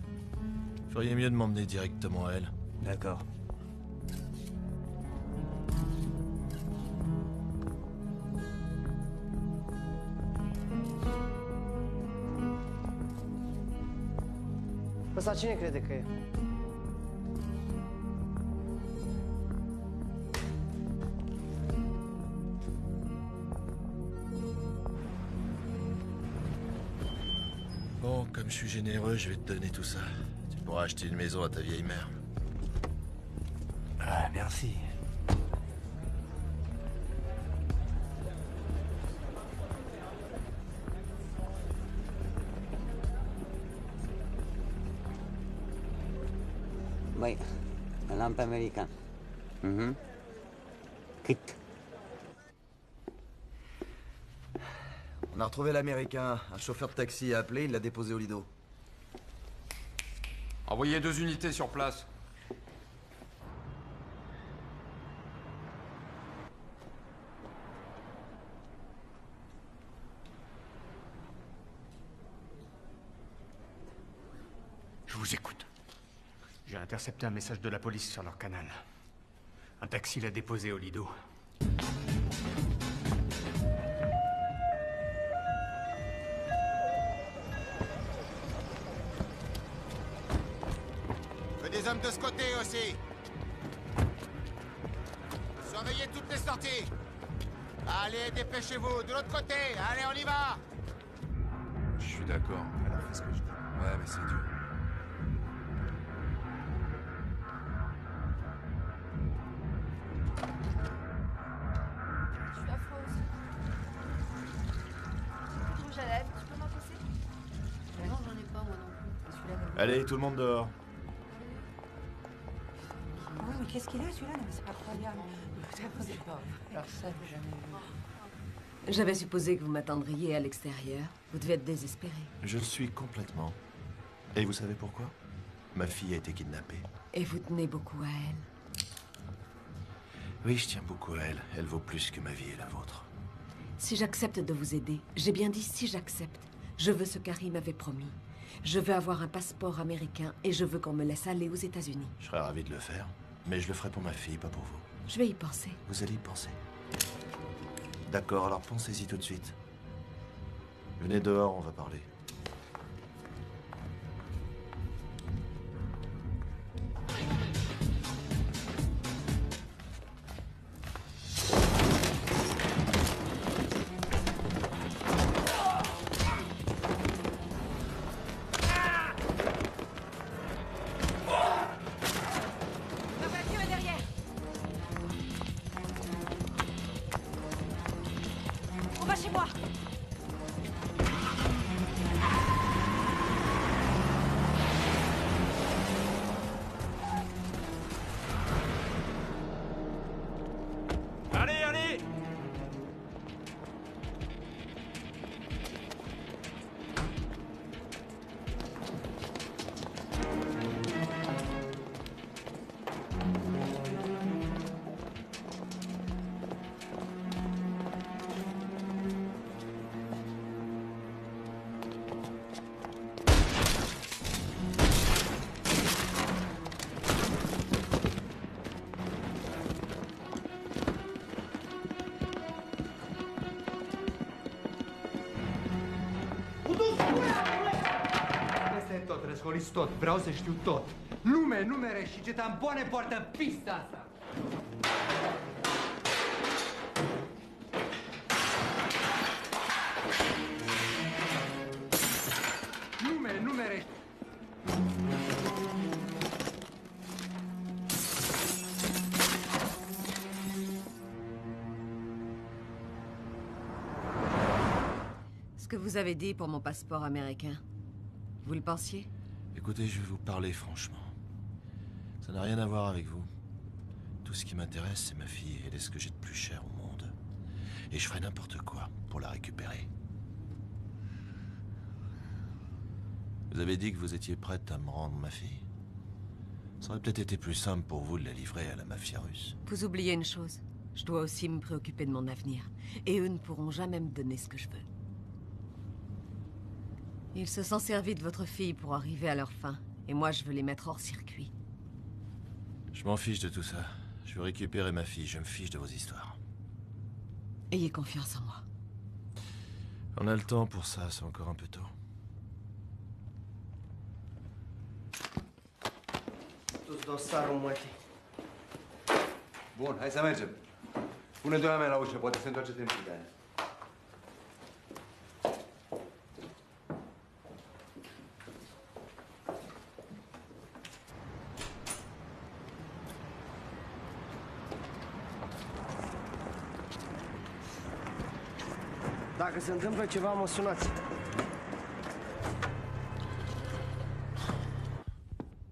[SPEAKER 5] Feriez mieux de m'emmener directement à elle.
[SPEAKER 16] D'accord.
[SPEAKER 17] Ăsta cine crede că e?
[SPEAKER 5] Bon, comme je suis généreux, je vais te donner tout ça. Tu pourras acheter une maison à ta vieille mère.
[SPEAKER 16] Ah, merci.
[SPEAKER 15] Băi, l-am pe american. Cât?
[SPEAKER 18] On a retrouvé l'américain. Un chauffeur de taxi a appelé, il l'a déposé au Lido.
[SPEAKER 3] Envoyez 2 unités sur place.
[SPEAKER 10] Je vous écoute. J'ai intercepté un message de la police sur leur canal. Un taxi l'a déposé au Lido.
[SPEAKER 19] Des hommes de ce côté aussi. Surveillez toutes les sorties. Allez, dépêchez-vous. De l'autre côté. Allez, on y va.
[SPEAKER 3] Je suis d'accord.
[SPEAKER 14] Alors fais ce que je dis.
[SPEAKER 3] Ouais, mais c'est dur.
[SPEAKER 20] Je suis affreuse. Rouge à lèvres, tu peux m'en passer? Non, j'en ai pas moi non plus. Celui-là,
[SPEAKER 2] Allez, tout le monde dehors.
[SPEAKER 20] oui, mais qu'est-ce qu'il a celui-là? Non, mais c'est pas croyable. C'est pas. Personne, jamais vu.
[SPEAKER 8] J'avais supposé que vous m'attendriez à l'extérieur. Vous devez être désespéré.
[SPEAKER 2] Je le suis complètement. Et vous savez pourquoi? Ma fille a été kidnappée.
[SPEAKER 8] Et vous tenez beaucoup à elle.
[SPEAKER 2] Oui, je tiens beaucoup à elle. Elle vaut plus que ma vie et la vôtre.
[SPEAKER 8] Si j'accepte de vous aider, j'ai bien dit si j'accepte, je veux ce qu'Harry m'avait promis. Je veux avoir un passeport américain et je veux qu'on me laisse aller aux États-Unis.
[SPEAKER 2] Je serais ravi de le faire, mais je le ferai pour ma fille, pas pour vous.
[SPEAKER 8] Je vais y penser.
[SPEAKER 2] Vous allez y penser. D'accord, alors pensez-y tout de suite. Venez dehors, on va parler.
[SPEAKER 20] La voiture est derrière. On va chez moi.
[SPEAKER 11] Allez, allez!
[SPEAKER 21] Asta e tot, răscoliți tot. Vreau să știu tot. Lume, numere și ce tampoane poartă în pista asta. Lume, numere...
[SPEAKER 8] Ce que vous avez dit pour mon passeport américain, vous le pensiez?
[SPEAKER 5] Écoutez, je vais vous parler franchement. Ça n'a rien à voir avec vous. tout ce qui m'intéresse, c'est ma fille. Elle est ce que j'ai de plus cher au monde. Et je ferai n'importe quoi pour la récupérer. Vous avez dit que vous étiez prête à me rendre ma fille. Ça aurait peut-être été plus simple pour vous de la livrer à la mafia russe.
[SPEAKER 8] Vous oubliez une chose. Je dois aussi me préoccuper de mon avenir. Et eux ne pourront jamais me donner ce que je veux. Ils se sont servis de votre fille pour arriver à leur fin. Et moi, je veux les mettre hors circuit.
[SPEAKER 5] Je m'en fiche de tout ça. Je veux récupérer ma fille. Je me fiche de vos histoires.
[SPEAKER 8] Ayez confiance en moi.
[SPEAKER 5] On a le temps pour ça. C'est encore un peu tôt.
[SPEAKER 17] Tu-ți dosarul, mătii.
[SPEAKER 3] Bun, hai să mergem. Pune doi oameni la ușă, poate se întoarce timpul de aia.
[SPEAKER 17] Dacă se întâmplă ceva, mă sunați.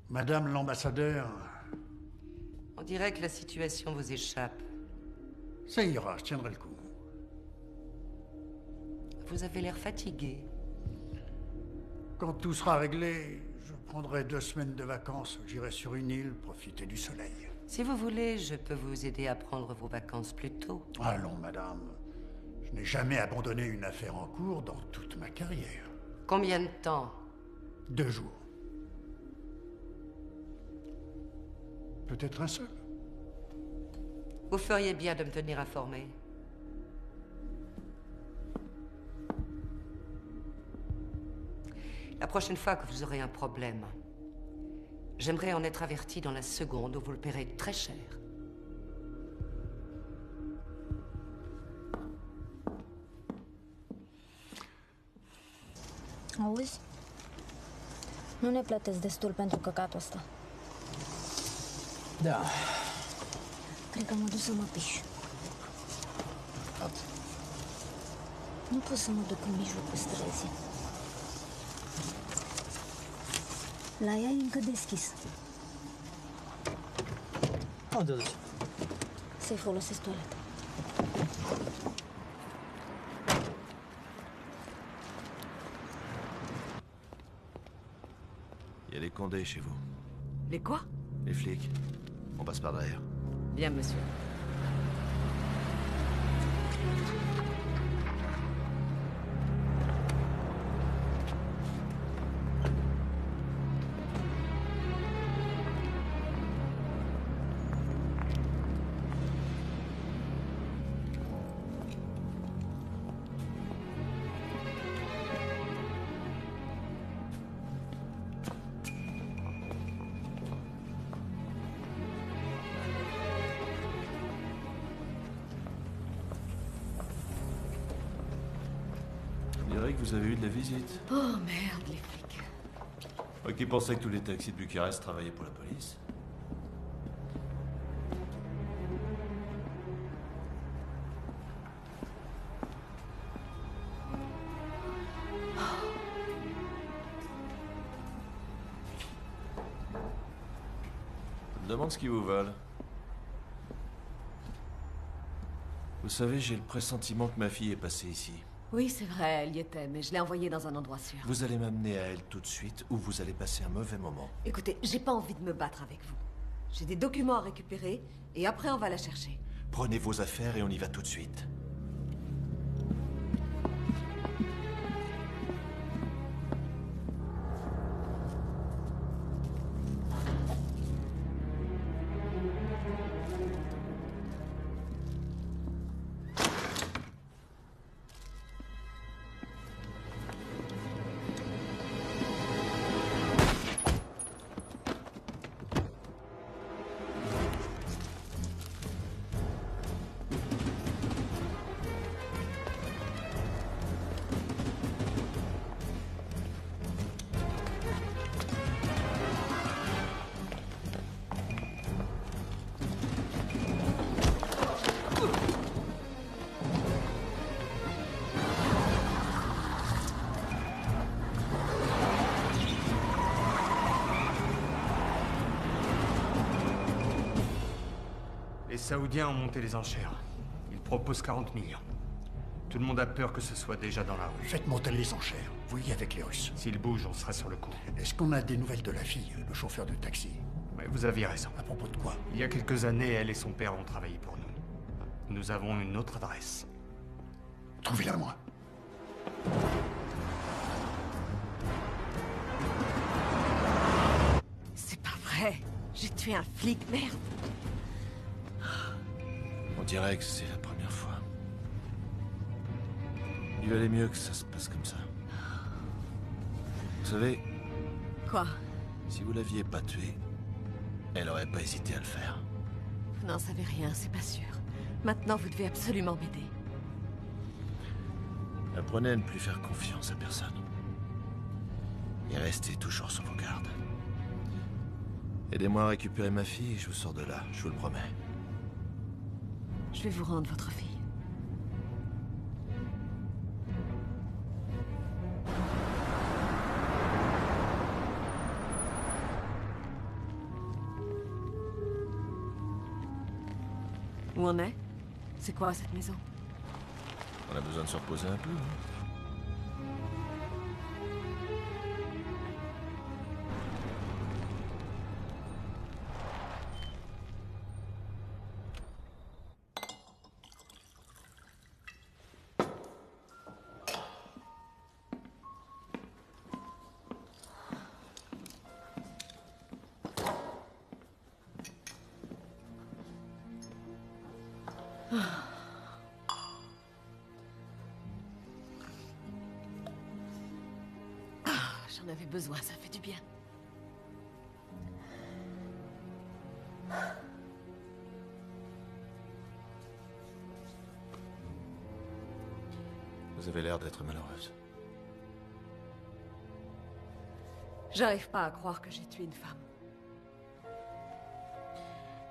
[SPEAKER 10] Madame l'ambassadeur...
[SPEAKER 9] On dirait que la situation vous échappe.
[SPEAKER 10] Ça ira, je tiendrai le coup.
[SPEAKER 9] Vous avez l'air fatigué.
[SPEAKER 10] Quand tout sera réglé, je prendrai 2 semaines de vacances. J'irai sur une île, profiter du soleil.
[SPEAKER 9] Si vous voulez, je peux vous aider à prendre vos vacances plus tôt.
[SPEAKER 10] Allons, madame. Je n'ai jamais abandonné une affaire en cours dans toute ma carrière.
[SPEAKER 9] Combien de temps?
[SPEAKER 10] 2 jours. Peut-être un seul.
[SPEAKER 9] Vous feriez bien de me tenir informé. La prochaine fois que vous aurez un problème, j'aimerais en être averti dans la seconde où vous le paierez très cher.
[SPEAKER 22] Auzi? Nu ne plătesc destul pentru căcatul ăsta.
[SPEAKER 17] Da.
[SPEAKER 22] Cred că mă duc să mă piș. Nu pot să mă duc în mijlocul străzii. La ea e încă deschis.
[SPEAKER 17] Unde duci?
[SPEAKER 22] Să-i folosesc toaleta.
[SPEAKER 5] Il y a des condés chez vous.
[SPEAKER 8] Les quoi?
[SPEAKER 5] Les flics. On passe par derrière.
[SPEAKER 8] Bien, monsieur.
[SPEAKER 5] On dirait que vous avez eu de la visite.
[SPEAKER 8] Oh merde, les flics.
[SPEAKER 5] Moi qui pensais que tous les taxis de Bucarest travaillaient pour la police. Je me demande ce qu'ils vous veulent. Vous savez, j'ai le pressentiment que ma fille est passée ici.
[SPEAKER 8] Oui, c'est vrai, elle y était, mais je l'ai envoyée dans un endroit sûr.
[SPEAKER 5] Vous allez m'amener à elle tout de suite ou vous allez passer un mauvais moment.
[SPEAKER 8] Écoutez, j'ai pas envie de me battre avec vous. J'ai des documents à récupérer, et après on va la chercher.
[SPEAKER 5] Prenez vos affaires et on y va tout de suite.
[SPEAKER 21] Saoudiens ont monté les enchères. Ils proposent 40 millions. Tout le monde a peur que ce soit déjà dans la rue.
[SPEAKER 10] Faites monter les enchères. Voyez avec les Russes.
[SPEAKER 21] S'ils bougent, on sera sur le coup.
[SPEAKER 10] Est-ce qu'on a des nouvelles de la fille, le chauffeur de taxi?
[SPEAKER 21] Oui, vous aviez raison.
[SPEAKER 10] À propos de quoi?
[SPEAKER 21] Il y a quelques années, elle et son père ont travaillé pour nous. Nous avons une autre adresse.
[SPEAKER 10] Trouvez-la moi.
[SPEAKER 8] C'est pas vrai. J'ai tué un flic, merde.
[SPEAKER 5] On dirait que c'est la première fois. Il valait mieux que ça se passe comme ça. Vous savez...
[SPEAKER 8] Quoi?
[SPEAKER 5] Si vous l'aviez pas tué, elle aurait pas hésité à le faire.
[SPEAKER 8] Vous n'en savez rien, c'est pas sûr. Maintenant, vous devez absolument m'aider.
[SPEAKER 5] Apprenez à ne plus faire confiance à personne. Et restez toujours sur vos gardes. Aidez-moi à récupérer ma fille et je vous sors de là, je vous le promets.
[SPEAKER 8] Je vais vous rendre votre fille. Où on est? C'est quoi cette maison?
[SPEAKER 5] On a besoin de se reposer un peu, hein.
[SPEAKER 8] J'en avais besoin, ça fait du bien.
[SPEAKER 5] Vous avez l'air d'être malheureuse.
[SPEAKER 8] J'arrive pas à croire que j'ai tué une femme.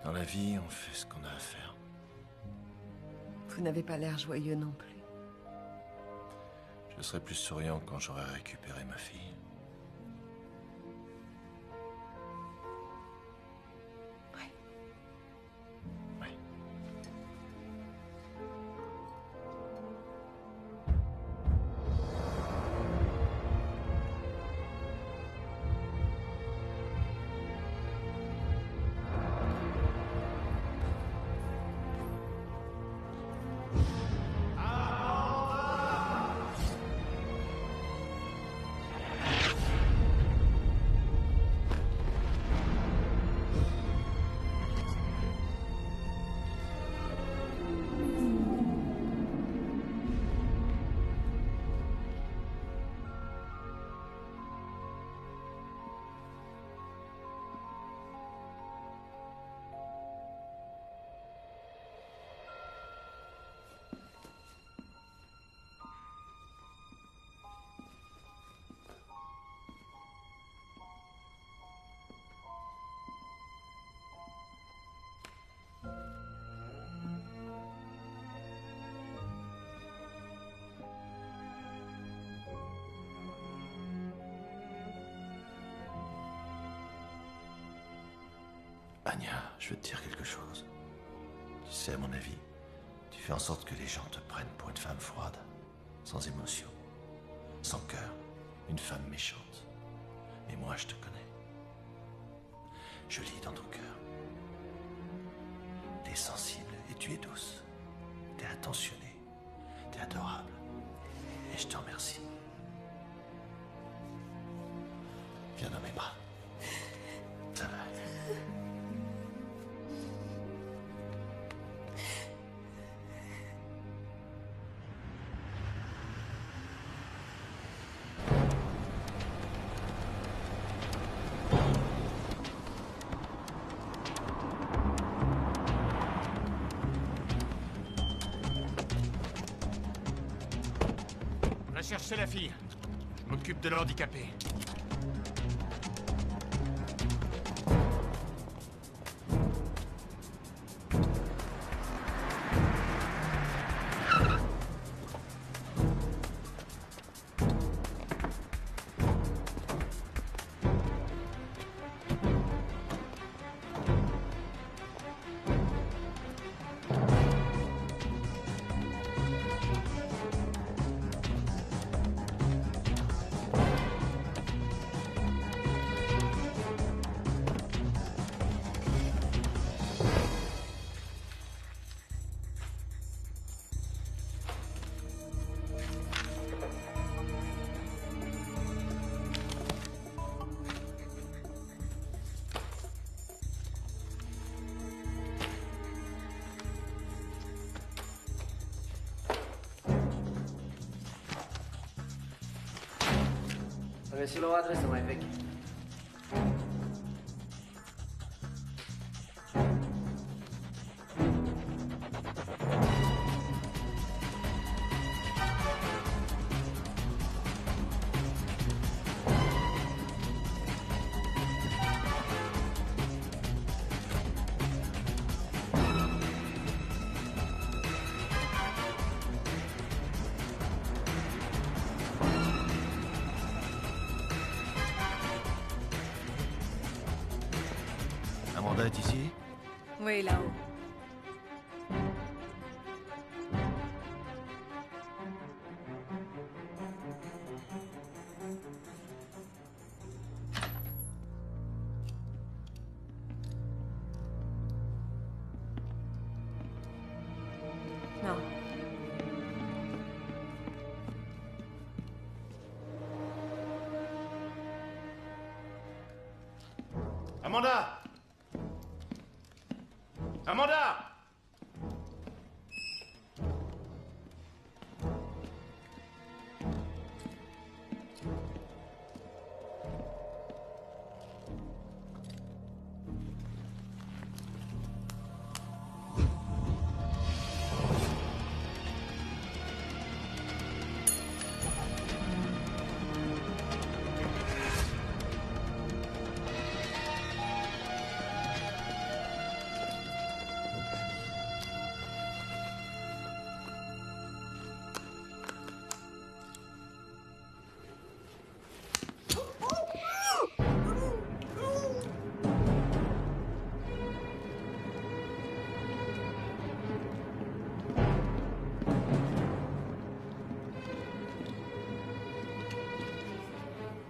[SPEAKER 5] Dans la vie, on fait ce qu'on a à faire.
[SPEAKER 8] Vous n'avez pas l'air joyeux non plus.
[SPEAKER 5] Je serai plus souriant quand j'aurai récupéré ma fille. Anya, je veux te dire quelque chose. Tu sais, à mon avis, tu fais en sorte que les gens te prennent pour une femme froide, sans émotion, sans cœur, une femme méchante. Mais moi, je te connais. Je lis dans ton cœur. T'es sensible et tu es douce. T'es attentionnée, t'es adorable. Et je te remercie. Viens dans mes bras. Ça va.
[SPEAKER 11] Va chercher la fille. Je m'occupe de l'handicapé.
[SPEAKER 17] Avessi lo adresso, mai vecchi.
[SPEAKER 5] Amanda est ici?
[SPEAKER 22] Oui, là-haut.
[SPEAKER 8] Non.
[SPEAKER 2] Amanda! Amanda!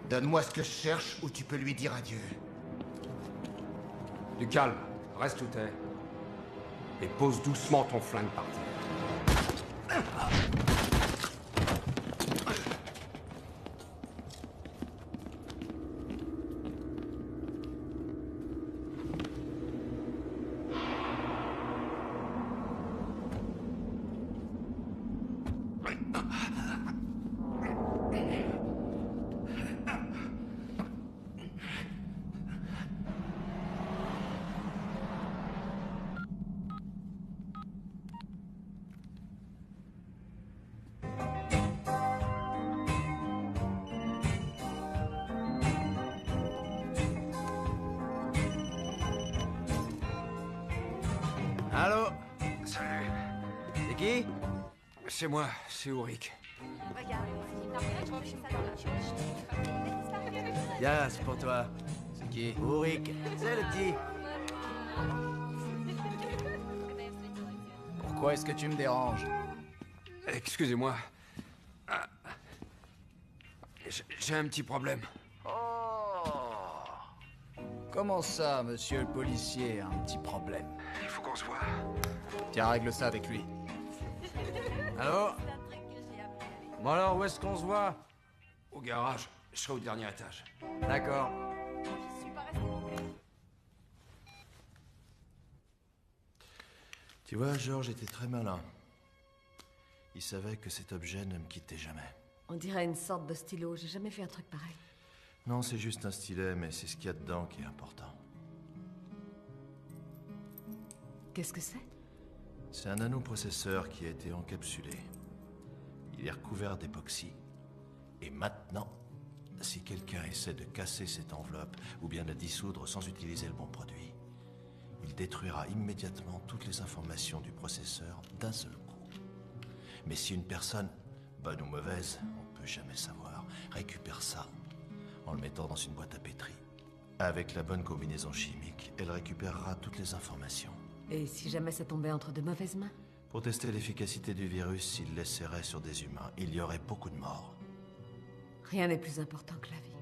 [SPEAKER 19] Donne-moi ce que je cherche ou tu peux lui dire adieu.
[SPEAKER 3] Du calme, reste où t'es. Et pose doucement ton flingue par terre.
[SPEAKER 18] Allô?
[SPEAKER 21] Salut.
[SPEAKER 18] C'est qui?
[SPEAKER 21] C'est moi, c'est Ulrich.
[SPEAKER 18] Viens, c'est pour toi. C'est qui? Ulrich. C'est le petit. Pourquoi est-ce que tu me déranges?
[SPEAKER 21] Excusez-moi. Ah. J'ai un petit problème.
[SPEAKER 18] Comment ça, monsieur le policier, un petit problème?
[SPEAKER 21] Il faut qu'on se voit.
[SPEAKER 18] Tiens, règle ça avec lui. Allô? Bon alors, où est-ce qu'on se voit?
[SPEAKER 3] Au garage, je serai au dernier étage.
[SPEAKER 18] D'accord.
[SPEAKER 5] Tu vois, George était très malin. Il savait que cet objet ne me quittait jamais.
[SPEAKER 8] On dirait une sorte de stylo. J'ai jamais fait un truc pareil.
[SPEAKER 5] Non, c'est juste un stylet, mais c'est ce qu'il y a dedans qui est important.
[SPEAKER 8] Qu'est-ce que c'est?
[SPEAKER 5] C'est un nanoprocesseur qui a été encapsulé. Il est recouvert d'époxy. Et maintenant, si quelqu'un essaie de casser cette enveloppe ou bien de la dissoudre sans utiliser le bon produit, il détruira immédiatement toutes les informations du processeur d'un seul coup. Mais si une personne, bonne ou mauvaise, on peut jamais savoir, récupère ça en le mettant dans une boîte à pétri, avec la bonne combinaison chimique, elle récupérera toutes les informations.
[SPEAKER 8] Et si jamais ça tombait entre de mauvaises mains?
[SPEAKER 5] Pour tester l'efficacité du virus, s'il l'essaierait sur des humains, il y aurait beaucoup de morts.
[SPEAKER 8] Rien n'est plus important que la vie.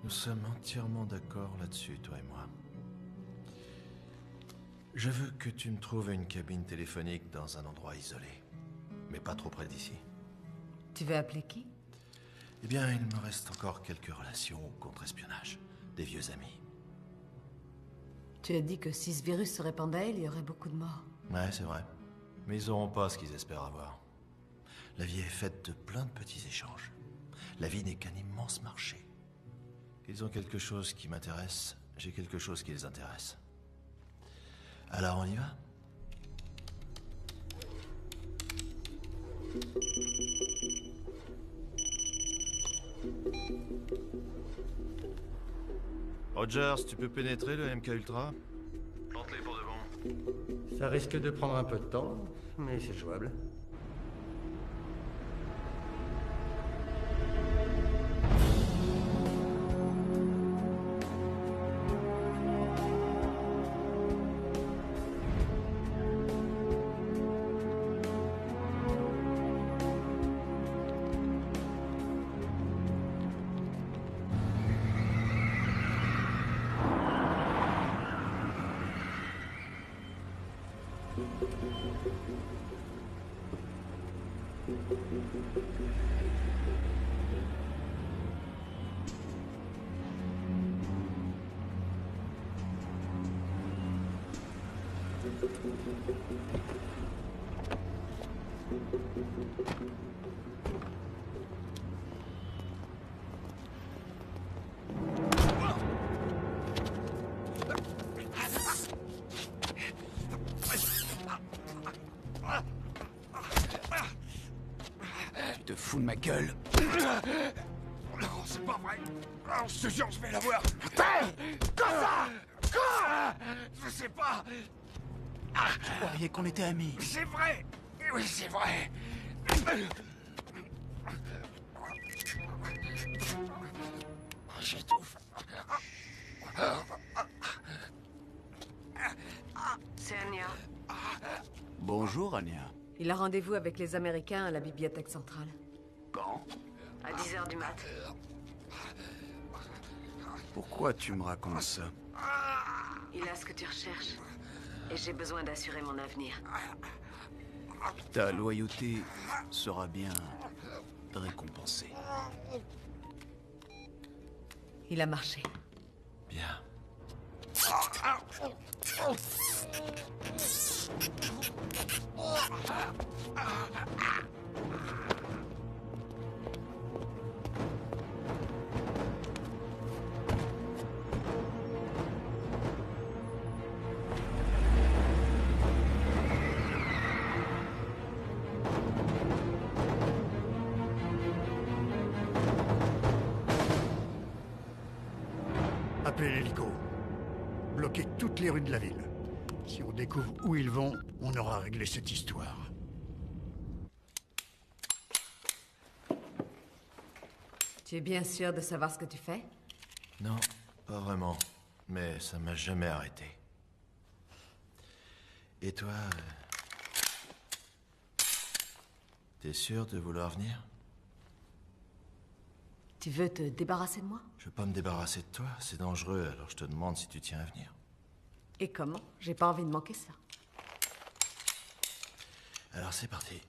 [SPEAKER 5] Nous sommes entièrement d'accord là-dessus, toi et moi. Je veux que tu me trouves une cabine téléphonique dans un endroit isolé, mais pas trop près d'ici.
[SPEAKER 8] Tu veux appeler qui?
[SPEAKER 5] Eh bien, il me reste encore quelques relations au contre-espionnage, des vieux amis.
[SPEAKER 8] Tu as dit que si ce virus se répandait, il y aurait beaucoup de morts.
[SPEAKER 5] Ouais, c'est vrai. Mais ils n'auront pas ce qu'ils espèrent avoir. La vie est faite de plein de petits échanges. La vie n'est qu'un immense marché. Ils ont quelque chose qui m'intéresse, j'ai quelque chose qui les intéresse. Alors on y va? Rogers, tu peux pénétrer le MK Ultra?
[SPEAKER 2] Plante-les pour de bon.
[SPEAKER 17] Ça risque de prendre un peu de temps, mais c'est jouable.
[SPEAKER 11] Tu te fous de ma gueule? Non, c'est pas vrai. Non, je te jure, je vais l'avoir. Quoi ça? Quoi? Je sais pas.
[SPEAKER 1] Je croyais qu'on était amis.
[SPEAKER 11] C'est vrai. Oui, c'est vrai. J'étouffe.
[SPEAKER 8] C'est Anya.
[SPEAKER 7] Bonjour, Anya.
[SPEAKER 8] Il a rendez-vous avec les Américains à la bibliothèque centrale.
[SPEAKER 7] Quand?
[SPEAKER 8] À 10h du mat.
[SPEAKER 7] Pourquoi tu me racontes ça?
[SPEAKER 8] Il a ce que tu recherches. Et j'ai besoin d'assurer mon avenir.
[SPEAKER 7] Ta loyauté sera bien récompensée.
[SPEAKER 8] Il a marché.
[SPEAKER 5] Bien.
[SPEAKER 10] Appelez l'hélico. Bloquez toutes les rues de la ville. Si on découvre où ils vont, on aura réglé cette histoire.
[SPEAKER 8] Tu es bien sûr de savoir ce que tu fais?
[SPEAKER 5] Non, pas vraiment. Mais ça m'a jamais arrêté. Et toi... T'es sûr de vouloir venir?
[SPEAKER 8] Tu veux te débarrasser de moi?
[SPEAKER 5] Je veux pas me débarrasser de toi, c'est dangereux, alors je te demande si tu tiens à venir.
[SPEAKER 8] Et comment? J'ai pas envie de manquer ça.
[SPEAKER 5] Alors c'est parti.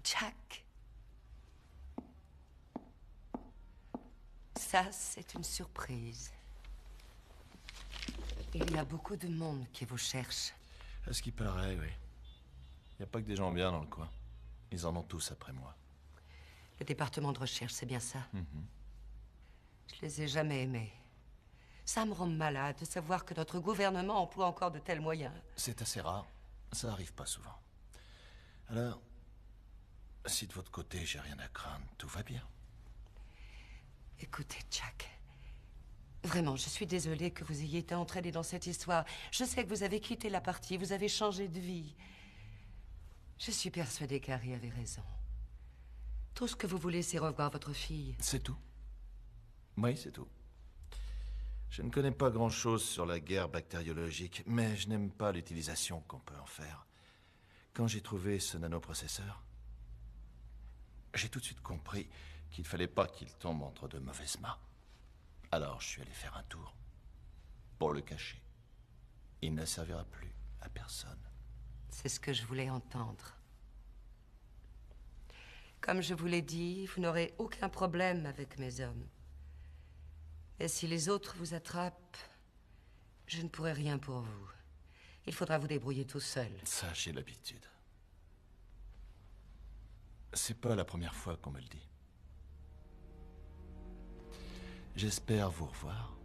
[SPEAKER 9] Jack. Ça, c'est une surprise. Il y a beaucoup de monde qui vous cherche.
[SPEAKER 5] À ce qui paraît, oui. Il n'y a pas que des gens bien dans le coin. Ils en ont tous après moi.
[SPEAKER 9] Le département de recherche, c'est bien ça. Je les ai jamais aimés. Ça me rend malade de savoir que notre gouvernement emploie encore de tels moyens.
[SPEAKER 5] C'est assez rare. Ça arrive pas souvent. Alors, si de votre côté, j'ai rien à craindre, tout va bien.
[SPEAKER 9] Écoutez, Jack. Vraiment, je suis désolée que vous ayez été entraîné dans cette histoire. Je sais que vous avez quitté la partie, vous avez changé de vie. Je suis persuadée qu'Harry avait raison. Tout ce que vous voulez, c'est revoir votre fille.
[SPEAKER 5] C'est tout. Oui, c'est tout. Je ne connais pas grand-chose sur la guerre bactériologique, mais je n'aime pas l'utilisation qu'on peut en faire. Quand j'ai trouvé ce nanoprocesseur, j'ai tout de suite compris qu'il ne fallait pas qu'il tombe entre de mauvaises mains. Alors je suis allé faire un tour pour le cacher. Il ne servira plus à personne.
[SPEAKER 9] C'est ce que je voulais entendre. Comme je vous l'ai dit, vous n'aurez aucun problème avec mes hommes. Et si les autres vous attrapent, je ne pourrai rien pour vous. Il faudra vous débrouiller tout seul.
[SPEAKER 5] Ça, j'ai l'habitude. C'est pas la première fois qu'on me le dit. J'espère vous revoir.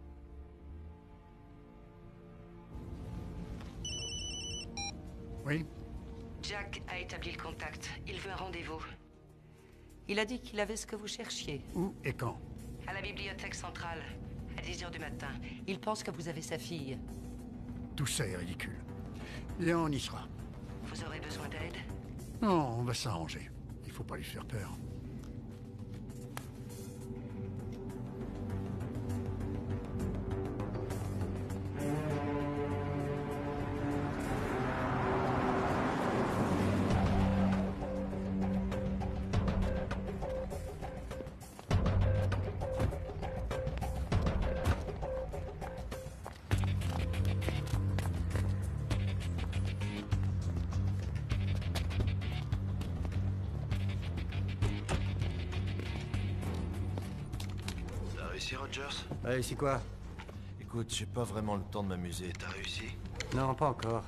[SPEAKER 10] Oui?
[SPEAKER 9] Jack a établi le contact. Il veut un rendez-vous. Il a dit qu'il avait ce que vous cherchiez.
[SPEAKER 10] Où et quand?
[SPEAKER 9] À la bibliothèque centrale, à 10 h du matin. Il pense que vous avez sa fille.
[SPEAKER 10] Tout ça est ridicule. Et on y sera.
[SPEAKER 9] Vous aurez besoin d'aide?
[SPEAKER 10] Non, on va s'arranger. Il faut pas lui faire peur.
[SPEAKER 2] Rogers?
[SPEAKER 17] Réussi quoi?
[SPEAKER 5] Écoute, j'ai pas vraiment le temps de m'amuser.
[SPEAKER 2] T'as réussi?
[SPEAKER 17] Non, pas encore.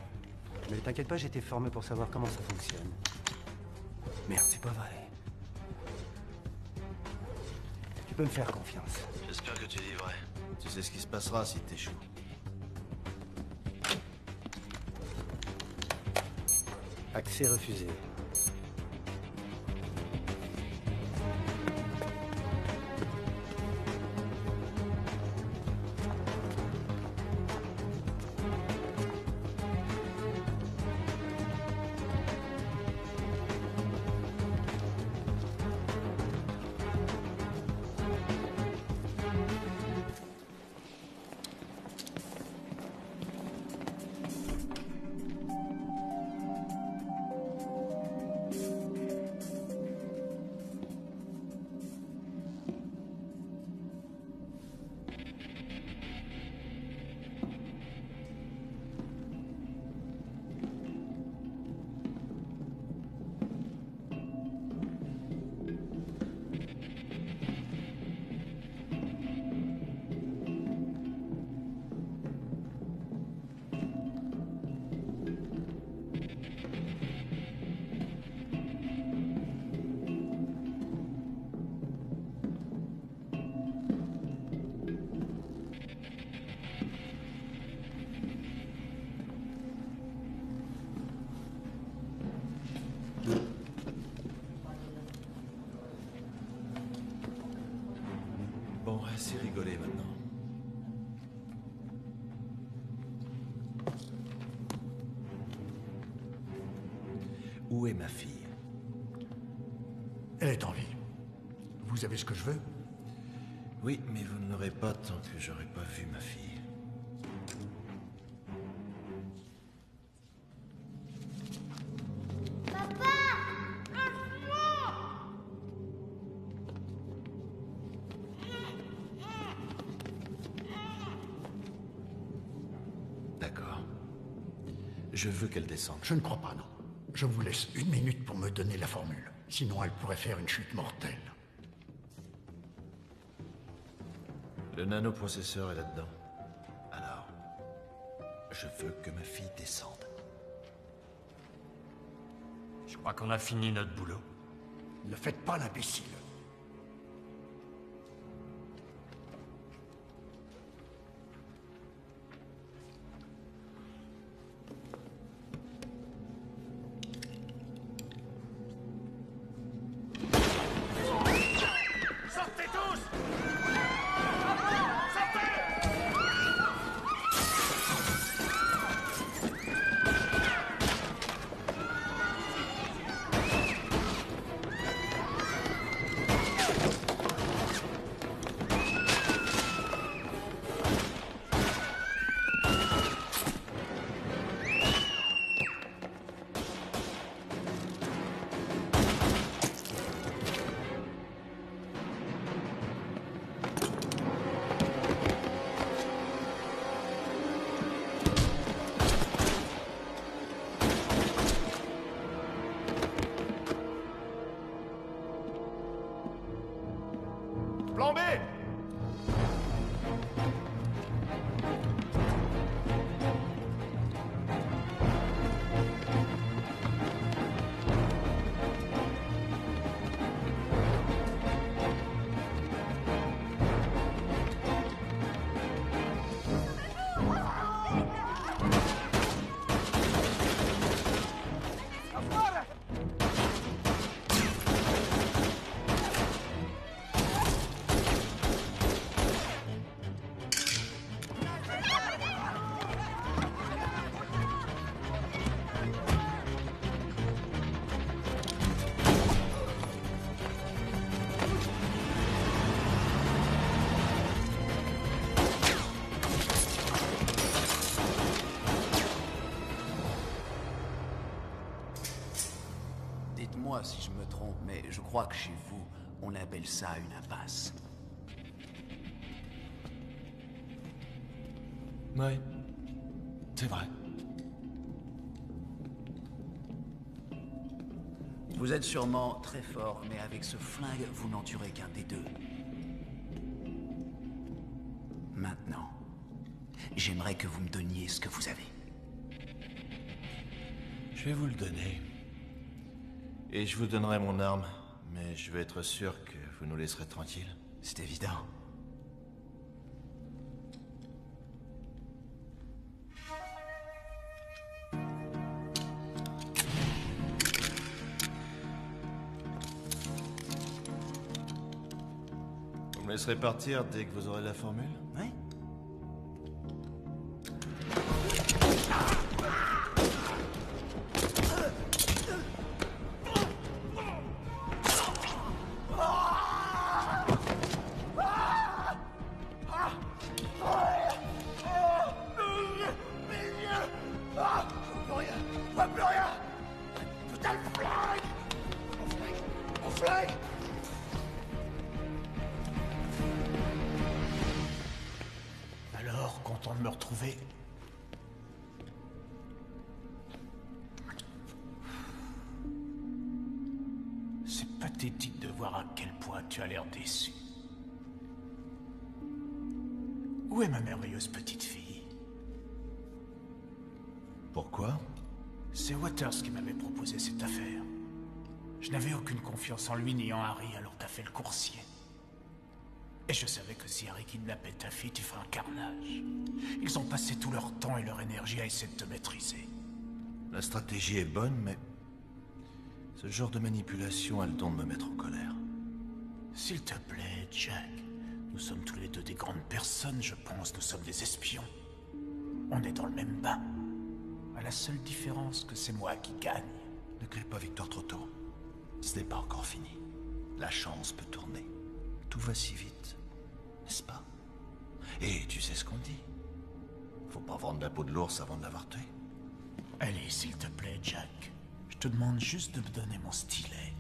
[SPEAKER 17] Mais t'inquiète pas, j'ai été formé pour savoir comment ça fonctionne. Merde, c'est pas vrai. Tu peux me faire confiance.
[SPEAKER 2] J'espère que tu dis vrai.
[SPEAKER 5] Tu sais ce qui se passera si t'échoues.
[SPEAKER 17] Accès refusé.
[SPEAKER 5] Bon, assez rigolé maintenant. Où est ma fille?
[SPEAKER 10] Elle est en vie. Vous avez ce que je veux?
[SPEAKER 5] Oui, mais vous ne l'aurez pas tant que j'aurai pas vu ma fille. D'accord. Je veux qu'elle descende.
[SPEAKER 10] Je ne crois pas, non. Je vous laisse 1 minute pour me donner la formule. Sinon, elle pourrait faire une chute mortelle.
[SPEAKER 5] Le nanoprocesseur est là-dedans. Alors, je veux que ma fille descende.
[SPEAKER 16] Je crois qu'on a fini notre boulot.
[SPEAKER 10] Ne faites pas l'imbécile.
[SPEAKER 11] Sortez tous!
[SPEAKER 2] Plan B!
[SPEAKER 7] Dites-moi si je me trompe, mais je crois que chez vous, on appelle ça une impasse.
[SPEAKER 5] Oui, c'est vrai.
[SPEAKER 7] Vous êtes sûrement très fort, mais avec ce flingue, vous n'en tuerez qu'un des deux. Maintenant, j'aimerais que vous me donniez ce que vous avez.
[SPEAKER 5] Je vais vous le donner. Et je vous donnerai mon arme, mais je veux être sûr que vous nous laisserez tranquilles.
[SPEAKER 7] C'est évident.
[SPEAKER 5] Vous me laisserez partir dès que vous aurez la formule?
[SPEAKER 7] Oui.
[SPEAKER 1] Alors, content de me retrouver? C'est pathétique de voir à quel point tu as l'air déçu. Où est ma merveilleuse petite fille?
[SPEAKER 5] Pourquoi?
[SPEAKER 1] C'est Waters qui m'avait proposé cette affaire. Je n'avais aucune confiance en lui ni en Harry, alors t'as fait le coursier. Et je savais que si Harry kidnappait ta fille, tu ferais un carnage. Ils ont passé tout leur temps et leur énergie à essayer de te maîtriser.
[SPEAKER 5] La stratégie est bonne, mais... ce genre de manipulation a le don de me mettre en colère.
[SPEAKER 1] S'il te plaît, Jack. Nous sommes tous les deux des grandes personnes, je pense. Nous sommes des espions. On est dans le même bain. À la seule différence que c'est moi qui gagne.
[SPEAKER 5] Ne crée pas victoire trop tôt. Ce n'est pas encore fini. La chance peut tourner. Tout va si vite, n'est-ce pas? Et tu sais ce qu'on dit. Faut pas vendre la peau de l'ours avant de l'avoir tué.
[SPEAKER 1] Allez, s'il te plaît, Jack. Je te demande juste de me donner mon stylet.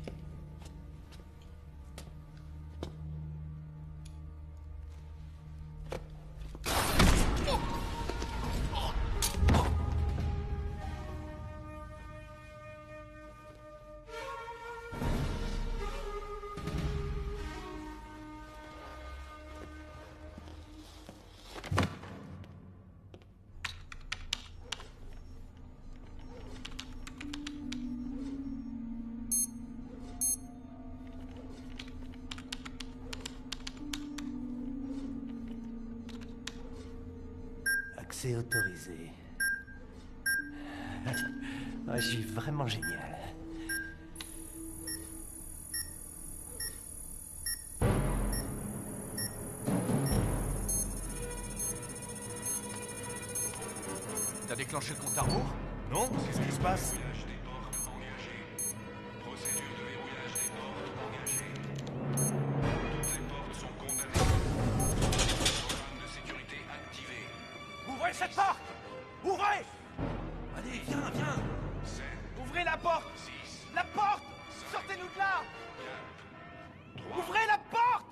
[SPEAKER 17] C'est autorisé. Ah, je suis vraiment génial.
[SPEAKER 18] T'as déclenché le compte à rebours?
[SPEAKER 14] Non, qu'est-ce qui se passe?
[SPEAKER 11] Ouvrez cette porte! Ouvrez! Allez, viens, viens! Ouvrez la porte! La porte! Sortez-nous de là! Ouvrez la porte!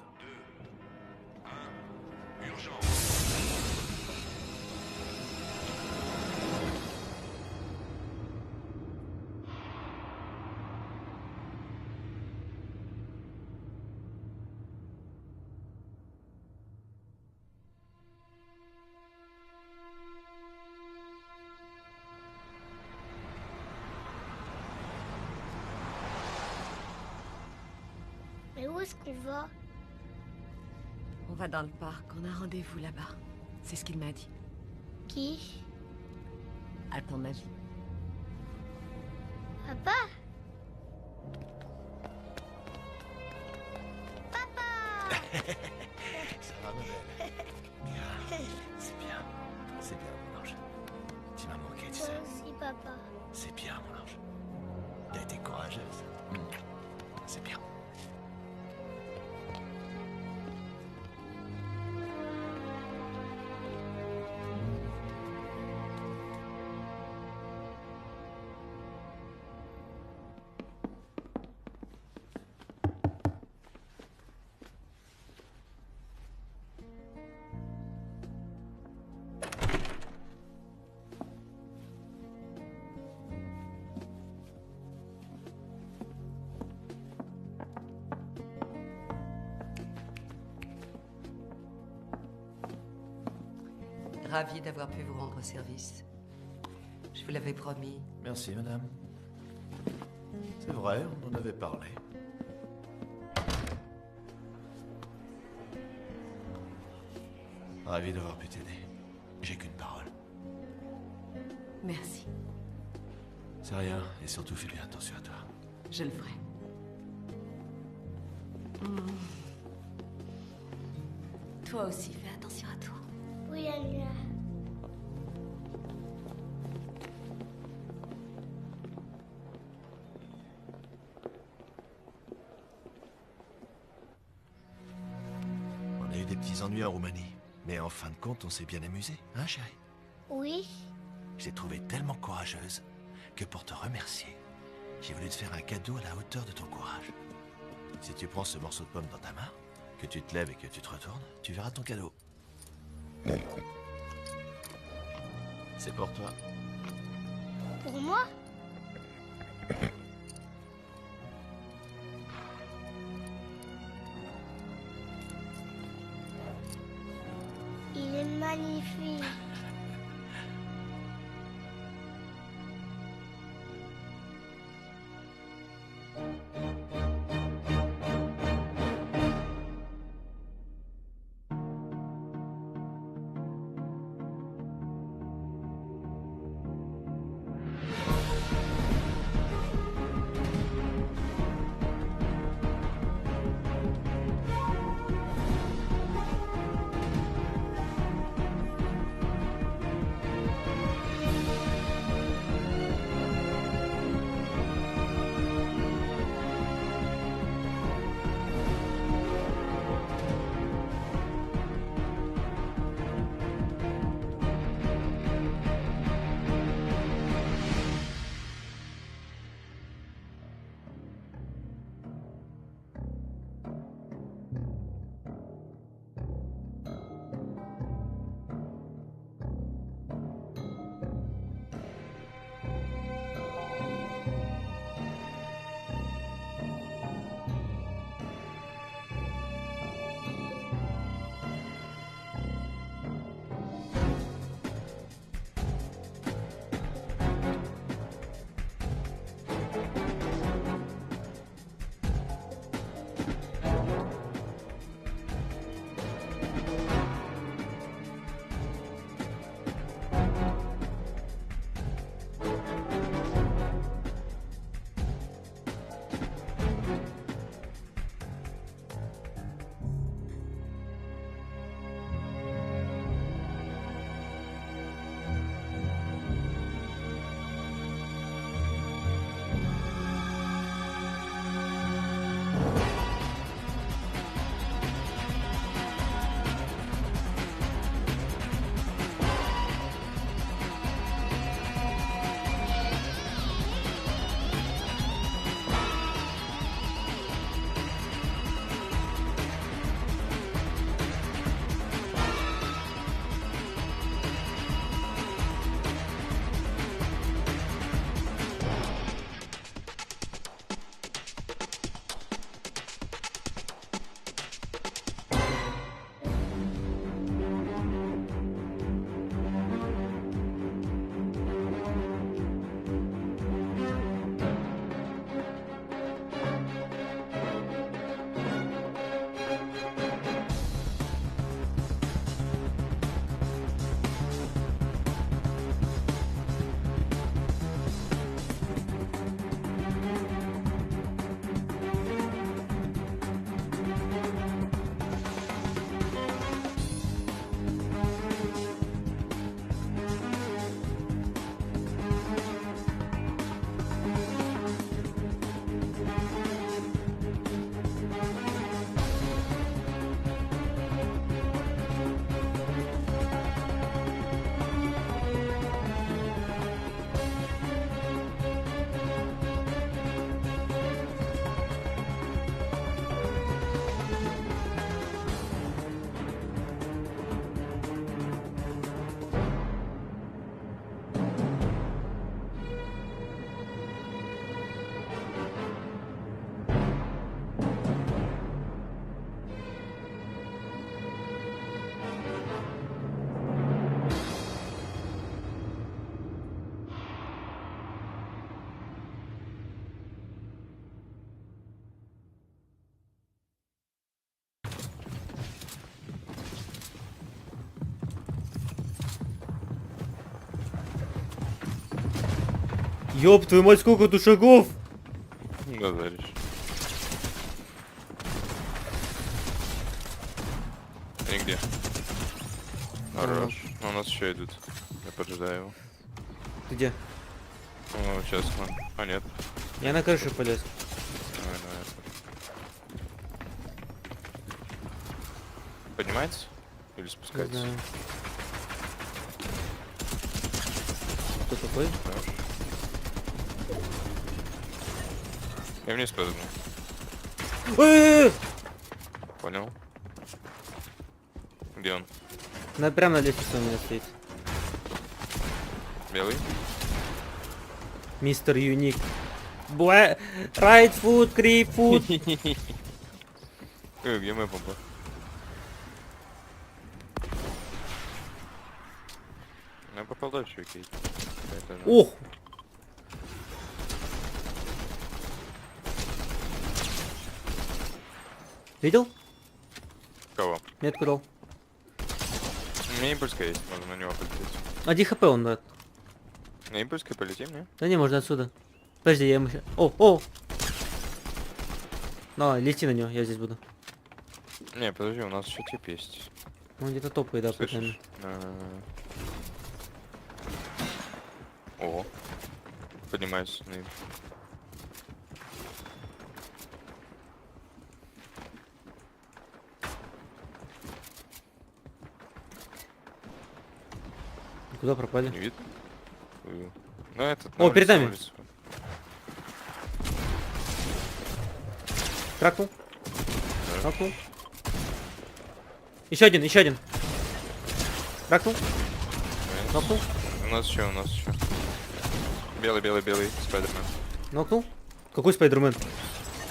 [SPEAKER 4] Mais où est-ce qu'on va?
[SPEAKER 8] On va dans le parc, on a rendez-vous là-bas. C'est ce qu'il m'a dit.
[SPEAKER 4] Qui?
[SPEAKER 8] À ton avis.
[SPEAKER 4] Papa?
[SPEAKER 5] Ça va, ma belle? Bien. C'est bien. C'est bien, mon ange. Tu m'as manqué, tu
[SPEAKER 4] Toi
[SPEAKER 5] sais.
[SPEAKER 4] aussi, papa.
[SPEAKER 5] C'est bien, mon ange. T'as été courageuse. C'est bien.
[SPEAKER 9] Ravi d'avoir pu vous rendre service. Je vous l'avais promis.
[SPEAKER 5] Merci, madame. C'est vrai, on en avait parlé. Ravi d'avoir pu t'aider. J'ai qu'une parole.
[SPEAKER 8] Merci.
[SPEAKER 5] C'est rien, et surtout fais bien attention à toi.
[SPEAKER 8] Je le ferai. Toi aussi, fais attention à toi.
[SPEAKER 4] Oui, Anya.
[SPEAKER 5] On a eu des petits ennuis en Roumanie. Mais en fin de compte, on s'est bien amusé, hein, chérie?
[SPEAKER 4] Oui.
[SPEAKER 5] Je t'ai trouvée tellement courageuse que pour te remercier, j'ai voulu te faire un cadeau à la hauteur de ton courage. Si tu prends ce morceau de pomme dans ta main, que tu te lèves et que tu te retournes, tu verras ton cadeau. C'est pour toi.
[SPEAKER 4] Pour moi? Il est magnifique.
[SPEAKER 12] Ёб твою мать, сколько тут шагов!
[SPEAKER 13] Да, заришь. Они где? Хорош. Ну, у нас еще идут. Я поджидаю его.
[SPEAKER 12] Ты где?
[SPEAKER 13] О, сейчас, а нет.
[SPEAKER 12] Я на крышу полез.
[SPEAKER 13] Давай, давай. Поднимается? Или спускается?
[SPEAKER 12] Не знаю. Кто такой?
[SPEAKER 13] Хорош. Я вниз прыгну. Понял. Где он?
[SPEAKER 12] Прямо на лестнице у меня стоит.
[SPEAKER 13] Белый?
[SPEAKER 12] Мистер Юник. Right foot, creep foot.
[SPEAKER 13] Где моя бомба? Я попал дальше, окей.
[SPEAKER 12] Ох! Видел?
[SPEAKER 13] Кого?
[SPEAKER 12] Метку дал.
[SPEAKER 13] У меня импульска есть, можно на него полететь.
[SPEAKER 12] 1 хп он дает.
[SPEAKER 13] На импульской полетим, не?
[SPEAKER 12] Да не, можно отсюда. Подожди, я ему сейчас... О! На, лети на него, я здесь буду.
[SPEAKER 13] Не, подожди, у нас еще тип есть.
[SPEAKER 12] Он где-то топает, да,
[SPEAKER 13] Слышишь? О, поднимается на импульс.
[SPEAKER 12] Куда пропали?
[SPEAKER 13] Не видно? Ну, этот,
[SPEAKER 12] о, перед нами. Тракнул. Тракнул. Еще один, еще один. Тракнул. Нокнул.
[SPEAKER 13] У нас еще. Белый, спайдермен.
[SPEAKER 12] Нокнул. Какой спайдермен?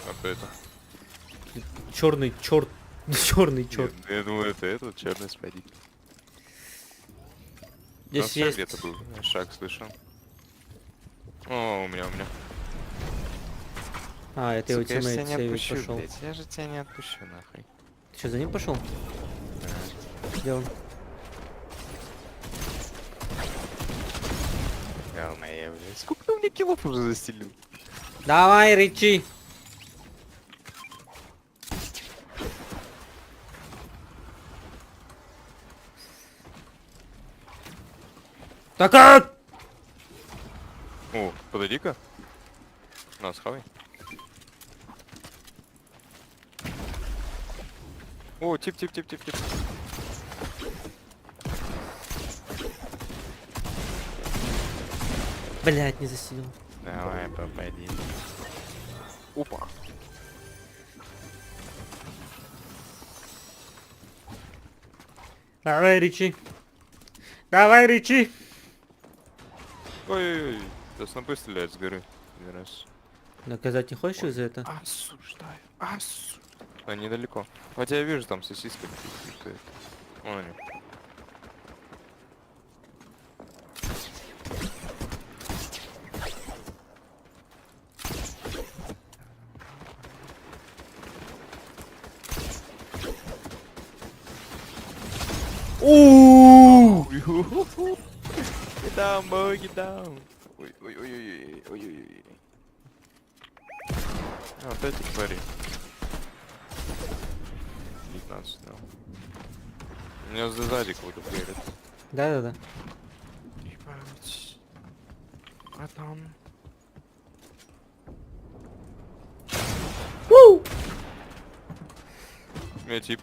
[SPEAKER 13] А кто это?
[SPEAKER 12] Черный черт. Черный черт.
[SPEAKER 13] Я думаю, это этот черный спайдик.
[SPEAKER 12] Здесь есть.
[SPEAKER 13] Где-то был. Шаг слышал. О, у меня.
[SPEAKER 12] А, это его тиммейт сейвить пошел.
[SPEAKER 13] Блядь, я же тебя не отпущу, нахуй.
[SPEAKER 12] Ты что, за ним пошел?
[SPEAKER 13] Да.
[SPEAKER 12] Где он?
[SPEAKER 13] Ё-моё, блядь. Сколько ты мне киллов уже застелил?
[SPEAKER 12] Давай, Ричи! Так как?
[SPEAKER 13] О, подойди-ка. На, схавай. О, тип.
[SPEAKER 12] Блять, не засидел.
[SPEAKER 13] Давай, попади. Опа.
[SPEAKER 12] Давай, Ричи. Давай, Ричи.
[SPEAKER 13] Ой-ой-ой. Да снопы стреляют с горы. Не раз.
[SPEAKER 12] Наказать не хочешь из-за этого?
[SPEAKER 13] Осуждаю. А недалеко. Хотя я вижу там сосиска. Вон они.
[SPEAKER 12] Ooh!
[SPEAKER 13] Get down, boy, get down. Ой. Опять эти твари. 19, да. У меня сзади кого-то верит.
[SPEAKER 12] Да.
[SPEAKER 13] Ебать. А там...
[SPEAKER 12] Уу!
[SPEAKER 13] У меня тип.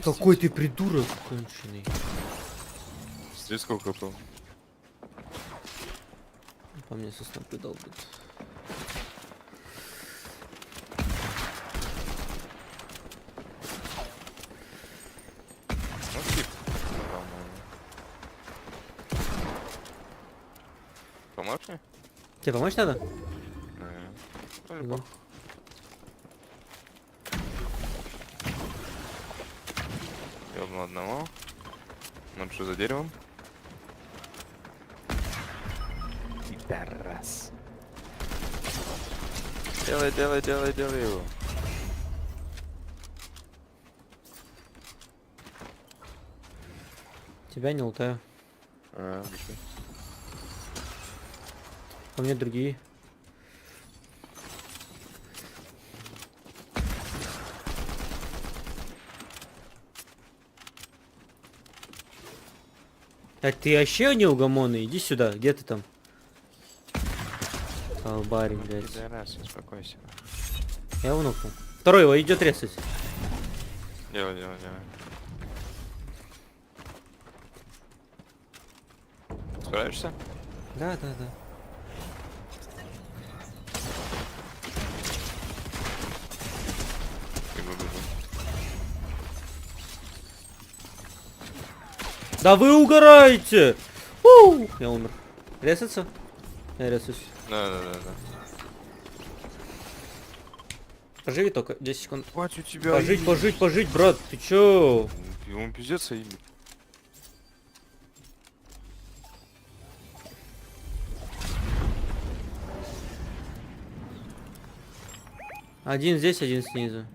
[SPEAKER 12] Какой ты придурок конченый.
[SPEAKER 13] Смотри, сколько был.
[SPEAKER 12] По мне со снопы долбит.
[SPEAKER 13] Помочь мне?
[SPEAKER 12] Тебе помочь надо?
[SPEAKER 13] Ну, ёбну одного. Он что за деревом? Пидорас. Делай его.
[SPEAKER 12] Тебя не лутаю. У меня другие. А ты вообще неугомонный? Иди сюда, где ты там? Колбарик, блядь.
[SPEAKER 13] Успокойся.
[SPEAKER 12] Я внукнул. Второй его идет резать.
[SPEAKER 13] Делай. Справишься?
[SPEAKER 12] Да. Да вы угораете! Я умер. Резаться? Я резаюсь.
[SPEAKER 13] Да.
[SPEAKER 12] Поживи только 10 секунд.
[SPEAKER 13] Хватит у тебя.
[SPEAKER 12] Пожить, брат, ты чё?
[SPEAKER 13] Ему пиздец имя.
[SPEAKER 12] Один здесь, один снизу.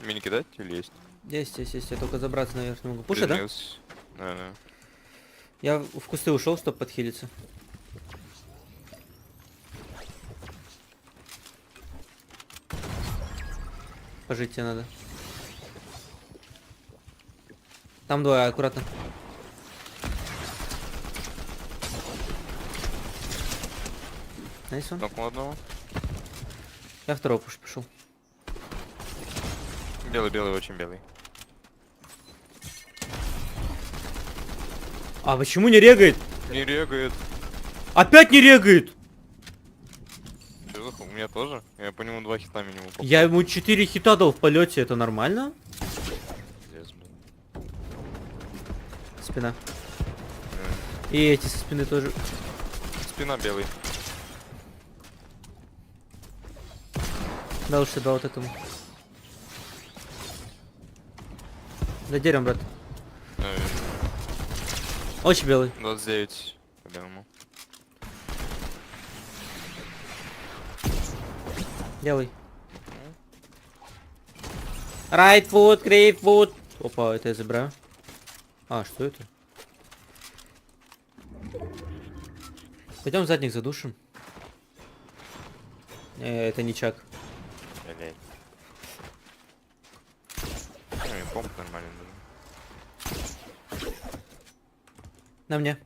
[SPEAKER 13] Мини кидать или есть?
[SPEAKER 12] Есть. Я только забраться наверх не могу. Пуши, да?
[SPEAKER 13] Да.
[SPEAKER 12] Я в кусты ушел, чтобы подхилиться. Пожить тебе надо. Там двое, аккуратно. Найс он.
[SPEAKER 13] Нокнул одного.
[SPEAKER 12] Я второго пуш пошел.
[SPEAKER 13] Белый, очень белый.
[SPEAKER 12] А почему не регает?
[SPEAKER 13] Не регает.
[SPEAKER 12] Опять не регает!
[SPEAKER 13] У меня тоже. Я по нему 2 хита минимум попал.
[SPEAKER 12] Я ему 4 хита дал в полете, это нормально? Спина. И эти со спины тоже.
[SPEAKER 13] Спина белый.
[SPEAKER 12] Да уж дал вот этому. За деревом, брат. Очень белый.
[SPEAKER 13] 29 по белому.
[SPEAKER 12] Белый. Right foot, great foot. Опа, это я забираю. А, что это? Пойдем задник задушим. Это не чак.
[SPEAKER 13] Помп нормально.
[SPEAKER 12] На мне.